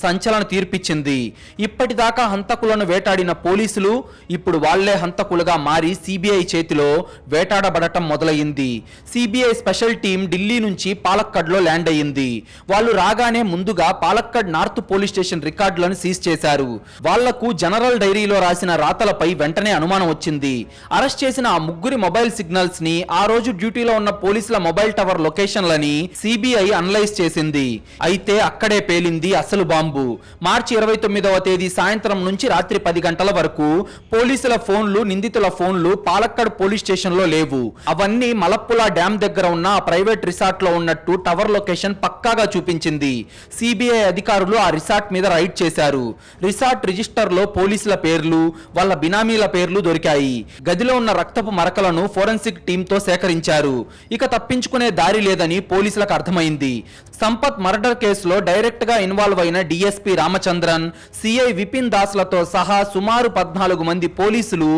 సంచలన తీర్పిచ్చింది. ఇప్పటిదాకా హంతకులను వేటాడిన పోలీసులు ఇప్పుడు వాళ్లే హంతకులుగా మారి సిబిఐ చేతిలో వేటాడబడటం మొదలైంది. సిబిఐ స్పెషల్ టీం ఢిల్లీ నుంచి పాలక్కడ్ లో ల్యాండ్ అయ్యింది. వాళ్ళు రాగానే ముందుగా పాలక్కడ్ నార్త్ పోలీస్ స్టేషన్ రికార్డులను సీజ్ చేశారు. వాళ్లకు జనరల్ డైరీలో రాసిన రాతలపై వెంటనే అనుమానం వచ్చింది. అరెస్ట్ చేసిన ఆ 3 మొబైల్ సిగ్నల్స్ ని, ఆ రోజు డ్యూటీలో ఉన్న పోలీసుల మొబైల్ టవర్ లొకేషన్లని సిబిఐ అనలైజ్ చేసింది. అయితే అక్కడే పేలింది అసలు బాంబు. మార్చి 29వ తేదీ సాయంత్రం నుంచి రాత్రి 10 గంటల వరకు పోలీసుల ఫోన్లు, నిందితుల ఫోన్లు పాలక్కడ్ పోలీస్ స్టేషన్ లో లేవు. అవన్నీ మలప్పులా డ్యామ్ దగ్గర ఉన్న ప్రైవేట్ రిసార్ట్ లో ఉన్నట్టు టవర్ లొకేషన్ పక్కాగా చూపించింది. సిబిఐ అధికారులు ఆ రిసార్ట్ మీద రైడ్ చేశారు. రిసార్ట్ రిజిస్టర్ లో పోలీసుల పేర్లు, వాళ్ళ బినామీల పేర్లు దొరికాయి. గదిలో ఉన్న రక్తపు మరకలను ఫోరెన్సిక్ టీంతో సేకరించారు. ఇక తప్పించుకునే దారి లేదని పోలీసులకు అర్థమైంది. సంపత్ మర్డర్ కేసులో డైరెక్ట్ గా ఇన్వాల్వ్ అయిన డిఎస్పీ రామచంద్రన్, సిఐ విపిన్ దాస్లతో సహా సుమారు 14 మంది పోలీసులు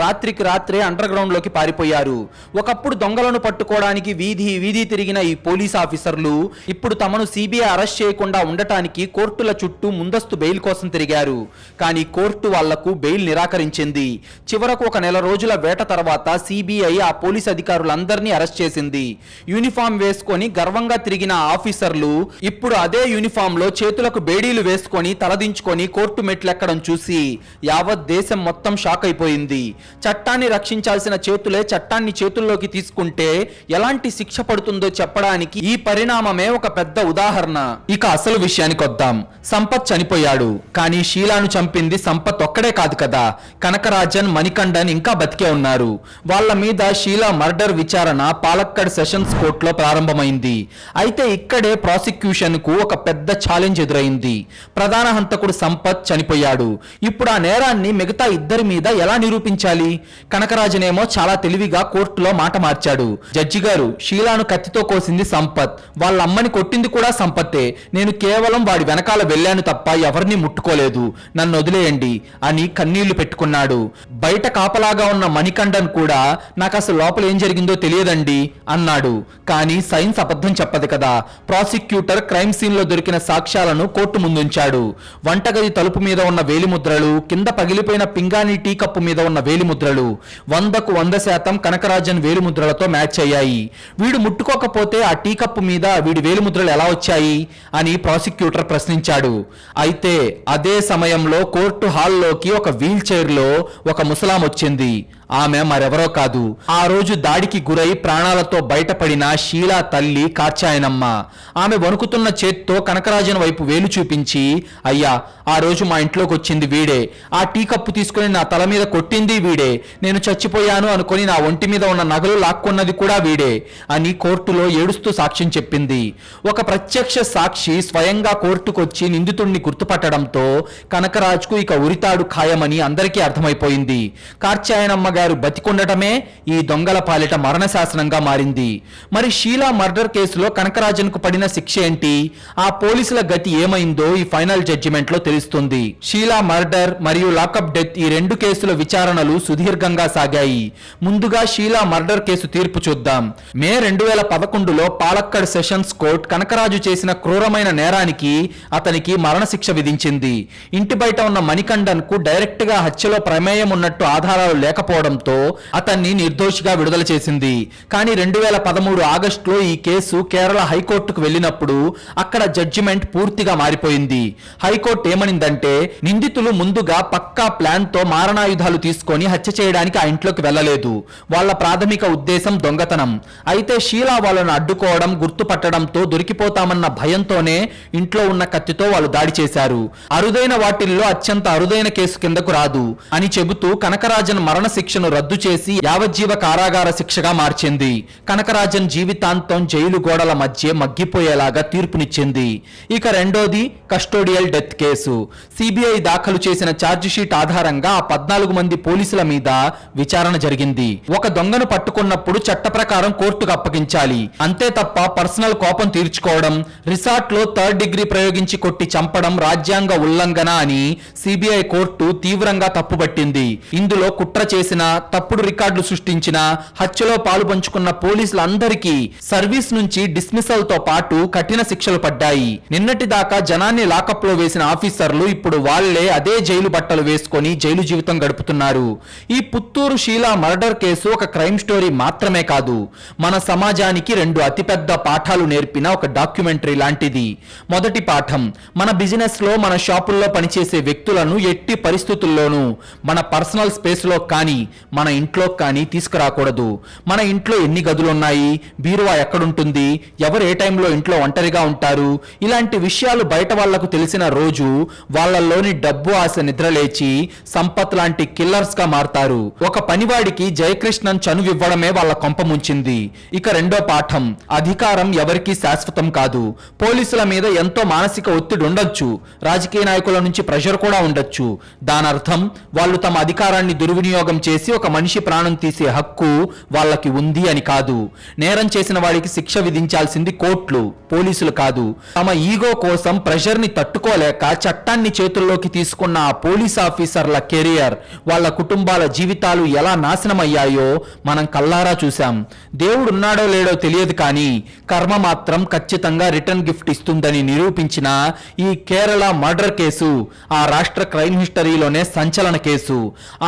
రాత్రికి రాత్రే అండర్ గ్రౌండ్ లోకి పారిపోయారు. ఒకప్పుడు దొంగలను పట్టుకోవడానికి వీధి వీధి తిరిగిన ఈ పోలీస్ ఆఫీసర్లు ఇప్పుడు తమను సిబిఐ అరెస్ట్ చేయకుండా ఉండటానికి కోర్టుల చుట్టూ ముందస్తు బెయిల్ కోసం తిరిగారు. కానీ కోర్టు వాళ్లకు బెయిల్ నిరాకరించింది. చివరకు 1 నెల రోజుల వేట తర్వాత సిబిఐ ఆ పోలీస్ అధికారులందరినీ అరెస్ట్ చేసింది. యూనిఫామ్ వేసుకొని గర్వంగా తిరిగిన ఆఫీసర్లు ఇప్పుడు అదే యూనిఫామ్ లో చేతులకు బేడీలు వేసుకొని తలదించుకొని కోర్టు మెట్లెక్కడం చూసి యావత్ దేశం మొత్తం షాక్ అయిపోయింది. చట్టాన్ని రక్షించాల్సిన చేతులే చట్టాన్ని చేతుల్లోకి తీసుకుంటే ఎలాంటి శిక్ష పడుతుందో చెప్పడానికి ఈ పరిణామమే ఒక పెద్ద ఉదాహరణ. ఇక అసలు విషయానికి వద్దాం. సంపత్ చనిపోయాడు, కానీ షీలాను చంపింది సంపత్ ఒక్కడే కాదు కదా. కనకరాజన్, మణికండన్ ఇంకా బతికే ఉన్నారు. వాళ్ళ మీద షీలా మర్డర్ విచారణ పాలక్కడ్ సెషన్స్ కోర్టులో ప్రారంభమైంది. అయితే ఇక్కడే ప్రాసిక్యూషన్ కు ఒక పెద్ద ఛాలెంజ్ ఎదురైంది. ప్రధాన హంతకుడు సంపత్ చనిపోయాడు. ఇప్పుడు ఆ నేరాన్ని మిగతా 2 మీద ఎలా నిరూపించాలి? కనకరాజన్ ఏమో చాలా తెలివిగా కోర్టులో మాట మార్చాడు. జడ్జి గారు, షీలాను కత్తితో కోసింది సంపత్, వాళ్ళ అమ్మని కొట్టింది కూడా సంపత్తే. నేను కేవలం వాడి వెనకాల వెళ్ళాను తప్ప ఎవరిని ముట్టుకోలేదు, నన్ను వదిలేయండి అని కన్నీళ్లు పెట్టుకున్నాడు. బయట కాపలాగా ఉన్న మణికండన్ కూడా నాకు అసలు లోపల ఏం జరిగిందో తెలియదండి అన్నాడు. కానీ సైన్స్ అబద్ధం చెప్పదు కదా. ప్రాసిక్యూటర్ క్రైమ్ సీన్ లో దొరికిన సాక్ష్యాలను కోర్టు ముందుంచాడు. వంటగది తలుపు మీద ఉన్న వేలిముద్రలు, కింద పగిలిపోయిన పింగాణి టీ కప్పు మీద ఉన్న వేలిముద్రలు 100కు 100% కనకరాజన్ వేలిముద్రలతో మ్యాచ్ అయ్యాయి. వీడు ముట్టుకోకపోతే ఆ టీ కప్పు మీద వీడి వేలిముద్రలు ఎలా వచ్చాయి అని ప్రాసిక్యూటర్ ప్రశ్నించాడు. అయితే అదే సమయంలో కోర్టు హాల్లోకి ఒక వీల్ చైర్ లో ఒక ముసలాం వచ్చింది. ఆమె మరెవరో కాదు, ఆ రోజు దాడికి గురై ప్రాణాలతో బయటపడిన షీలా తల్లి కార్చాయనమ్మ. ఆమె వణుకుతున్న చేత్తో కనకరాజన్ వైపు వేలు చూపించి, అయ్యా, ఆ రోజు మా ఇంట్లోకి వచ్చింది వీడే, ఆ టీ కప్పు తీసుకుని నా తల మీద కొట్టింది వీడే, నేను చచ్చిపోయాను అనుకుని నా ఒంటి మీద ఉన్న నగలు లాక్కున్నది కూడా వీడే అని కోర్టులో ఏడుస్తూ సాక్ష్యం చెప్పింది. ఒక ప్రత్యక్ష సాక్షి స్వయంగా కోర్టుకొచ్చి నిందితుడిని గుర్తుపట్టడంతో కనకరాజ్కు ఇక ఉరితాడు ఖాయమని అందరికీ అర్థమైపోయింది. కార్చాయనమ్మ గారు బతికొండటమే ఈ దొంగల పాలిట మరణ శాసనంగా మారింది. మరి షీలా మర్డర్ కేసులో కనకరాజన్కు పడిన శిక్ష ఏంటి, ఆ పోలీసుల గతి ఏమైందో ఈ ఫైనల్ జడ్జిమెంట్ లో తెలుస్తుంది. షీలా మర్డర్ మరియు లాకప్ డెత్ ఈ రెండు కేసుల విచారణలు సుదీర్ఘంగా సాగాయి. ముందుగా షీలా మర్డర్ కేసు తీర్పు చూద్దాం. మే 2011లో పాలక్కడ్ సెషన్స్ కోర్ట్ కనకరాజు చేసిన క్రూరమైన నేరానికి అతనికి మరణశిక్ష విధించింది. ఇంటి బయట ఉన్న మణికండన్ కు డైరెక్ట్ గా హత్యలో ప్రమేయం ఉన్నట్టు ఆధారాలు లేకపోవడంతో అతన్ని నిర్దోషిగా విడుదల చేసింది. కానీ 2013 ఆగస్టులో ఈ కేసు కేరళ హైకోర్టుకు వెళ్ళినప్పుడు అక్కడ జడ్జిమెంట్ పూర్తిగా మారిపోయింది. హైకోర్టు ఏమనిందంటే నిందితులు ముందుగా పక్కా ప్లాన్ తో మారణాయుధాలు తీసుకొని హత్య చేయడానికి ఆ ఇంట్లోకి వెళ్ళలేదు. వాళ్ళ ప్రాథమిక ఉద్దేశం దొంగతనం. అయితే షీలా వాళ్ళను అడ్డుకోవడం, గుర్తుపట్టడంతో దొరికిపోతామన్న భయంతోనే ఇంట్లో ఉన్న కత్తితో వాళ్ళు దాడి చేశారు. అరుదైన వాటిల్లో అత్యంత అరుదైన కేసు కిందకు రాదు అని చెబుతూ కనకరాజన్ మరణ శిక్షను రద్దు చేసి యావజ్జీవ కారాగార శిక్షగా మార్చింది. కనకరాజన్ జీవితాంతం జైలు గోడల మధ్య మగ్గిపోయేలాగా తీర్పునిచ్చింది. ఇక రెండోది కస్టోడియల్ డెత్ కేసు. సిబిఐ దాఖలు చేసిన ఛార్జ్ షీట్ ఆధారంగా ఆ 14 మంది పోలీసుల మీద విచారణ జరిగింది. ఒక దొంగను పట్టుకున్నప్పుడు చట్ట ప్రకారం కోర్టుకు అప్పగించాలి. అంతే తప్ప పర్సనల్ కోపం తీర్చుకోవడం, రిసార్ట్ లో 3rd డిగ్రీ ప్రయోగించి కొట్టి చంపడం రాజ్యాంగ ఉల్లంఘన అని సిబిఐ కోర్టు తీవ్రంగా తప్పుపట్టింది. ఇందులో కుట్ర చేసిన, తప్పుడు రికార్డులు సృష్టించిన, హత్యలో పాలు పంచుకున్న పోలీసులందరికీ సర్వీస్ నుంచి డిస్మిసల్ తో పాటు కఠిన శిక్షలు పడ్డాయి. నిన్నటి దాకా జనాన్ని లాకప్ లో వేసిన ఆఫీసర్లు ఇప్పుడు వాళ్లే అదే జైలు బట్టలు వేసుకొని జైలు జీవితం గడుపుతున్నారు. ఈ పుత్తూరు షీలా మర్డర్ కేసు ఒక క్రైమ్ స్టోరీ మాత్రమే కాదు, మన సమాజానికి 2 అతిపెద్ద పాఠాలు నేర్పిన ఒక డాక్యుమెంటరీ లాంటిది. మొదటి పాఠం, మన బిజినెస్ లో, మన షాపుల్లో పనిచేసే వ్యక్తులను ఎట్టి పరిస్థితుల్లోనూ మన పర్సనల్ స్పేస్ లో కానీ, మన ఇంట్లో కానీ తీసుకురాకూడదు. మన ఇంట్లో ఎన్ని గదులున్నాయి, బీరువా ఎక్కడుంటుంది, ఎవరు ఏ టైంలో ఇంట్లో ఒంటరిగా ఉంటారు, ఇలాంటి విషయాలు బయట వాళ్లకు తెలిసిన రోజు వాళ్ళల్లోని డబ్బు ఆశ నిద్రలేచి సంపత్ లాంటి కిల్లర్స్ గా మారతారు. ఒక పనివాడికి జయకృష్ణన్ చనువివ్వడమే వాళ్ళ కొంప ముంచింది. ఇక రెండో పాఠం, అధికారం ఎవరికీ శాశ్వతం కాదు. పోలీసుల మీద ఎంతో మానసిక ఒత్తిడి ఉండొచ్చు, రాజకీయ నాయకుల నుంచి ప్రెషర్ కూడా ఉండొచ్చు. దానర్థం వాళ్ళు తమ అధికారాన్ని దుర్వినియోగం చేసి ఒక మనిషి ప్రాణం తీసే హక్కు వాళ్ళకి ఉంది అని కాదు. నేరం చేసిన వాడికి శిక్ష విధించాల్సింది కోర్టులు, పోలీసులు కాదు. తమ ఈగో కోసం ప్రెషర్ ని తట్టుకోలేక చట్టాన్ని చేతుల్లోకి తీసుకున్న ఆ పోలీస్ ఆఫీసర్ల కెరియర్, వాళ్ళ కుటుంబాల జీవితాలు ఎలా నాశనమయ్యాయో మనం కల్లారా చూశాం. దేవుడు ఉన్నాడో లేడో తెలియదు కానీ కర్మ మాత్రం ఖచ్చితంగా రిటర్న్ గిఫ్ట్ ఇస్తుందని నిరూపించిన ఈ కేరళ మర్డర్ కేసు ఆ రాష్ట్ర క్రైమ్ హిస్టరీలోనే సంచలన కేసు.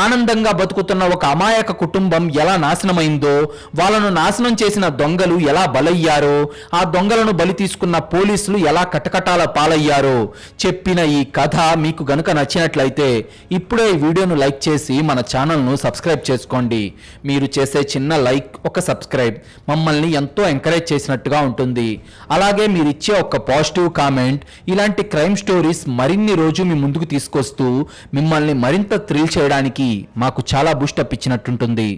ఆనందంగా బతుకుతున్న ఒక అమాయక కుటుంబం ఎలా నాశనమైందో, వాళ్ళను నాశనం చేసిన దొంగలు ఎలా బలయ్యారో, ఆ దొంగలను బలి తీసుకున్న పోలీసులు ఎలా కటకటాల పాలయ్యారో చెప్పిన ఈ కథ మీకు గనుక నచ్చినట్లయితే ఇప్పుడే ఈ వీడియోను లైక్ చేసి మన ఛానల్ను సబ్స్క్రైబ్ చేసుకోండి. మీరు చేసే చిన్న లైక్, ఒక సబ్స్క్రైబ్ మమ్మల్ని ఎంతో ఎంకరేజ్ చేసినట్టుగా ఉంటుంది. అలాగే మీరు ఇచ్చే ఒక పాజిటివ్ కామెంట్ ఇలాంటి క్రైమ్ స్టోరీస్ మరిన్ని రోజు మీ ముందుకు తీసుకొస్తూ మిమ్మల్ని మరింత థ్రిల్ చేయడానికి మాకు చాలా బూస్టప్ ఇచ్చినట్టుంటుంది.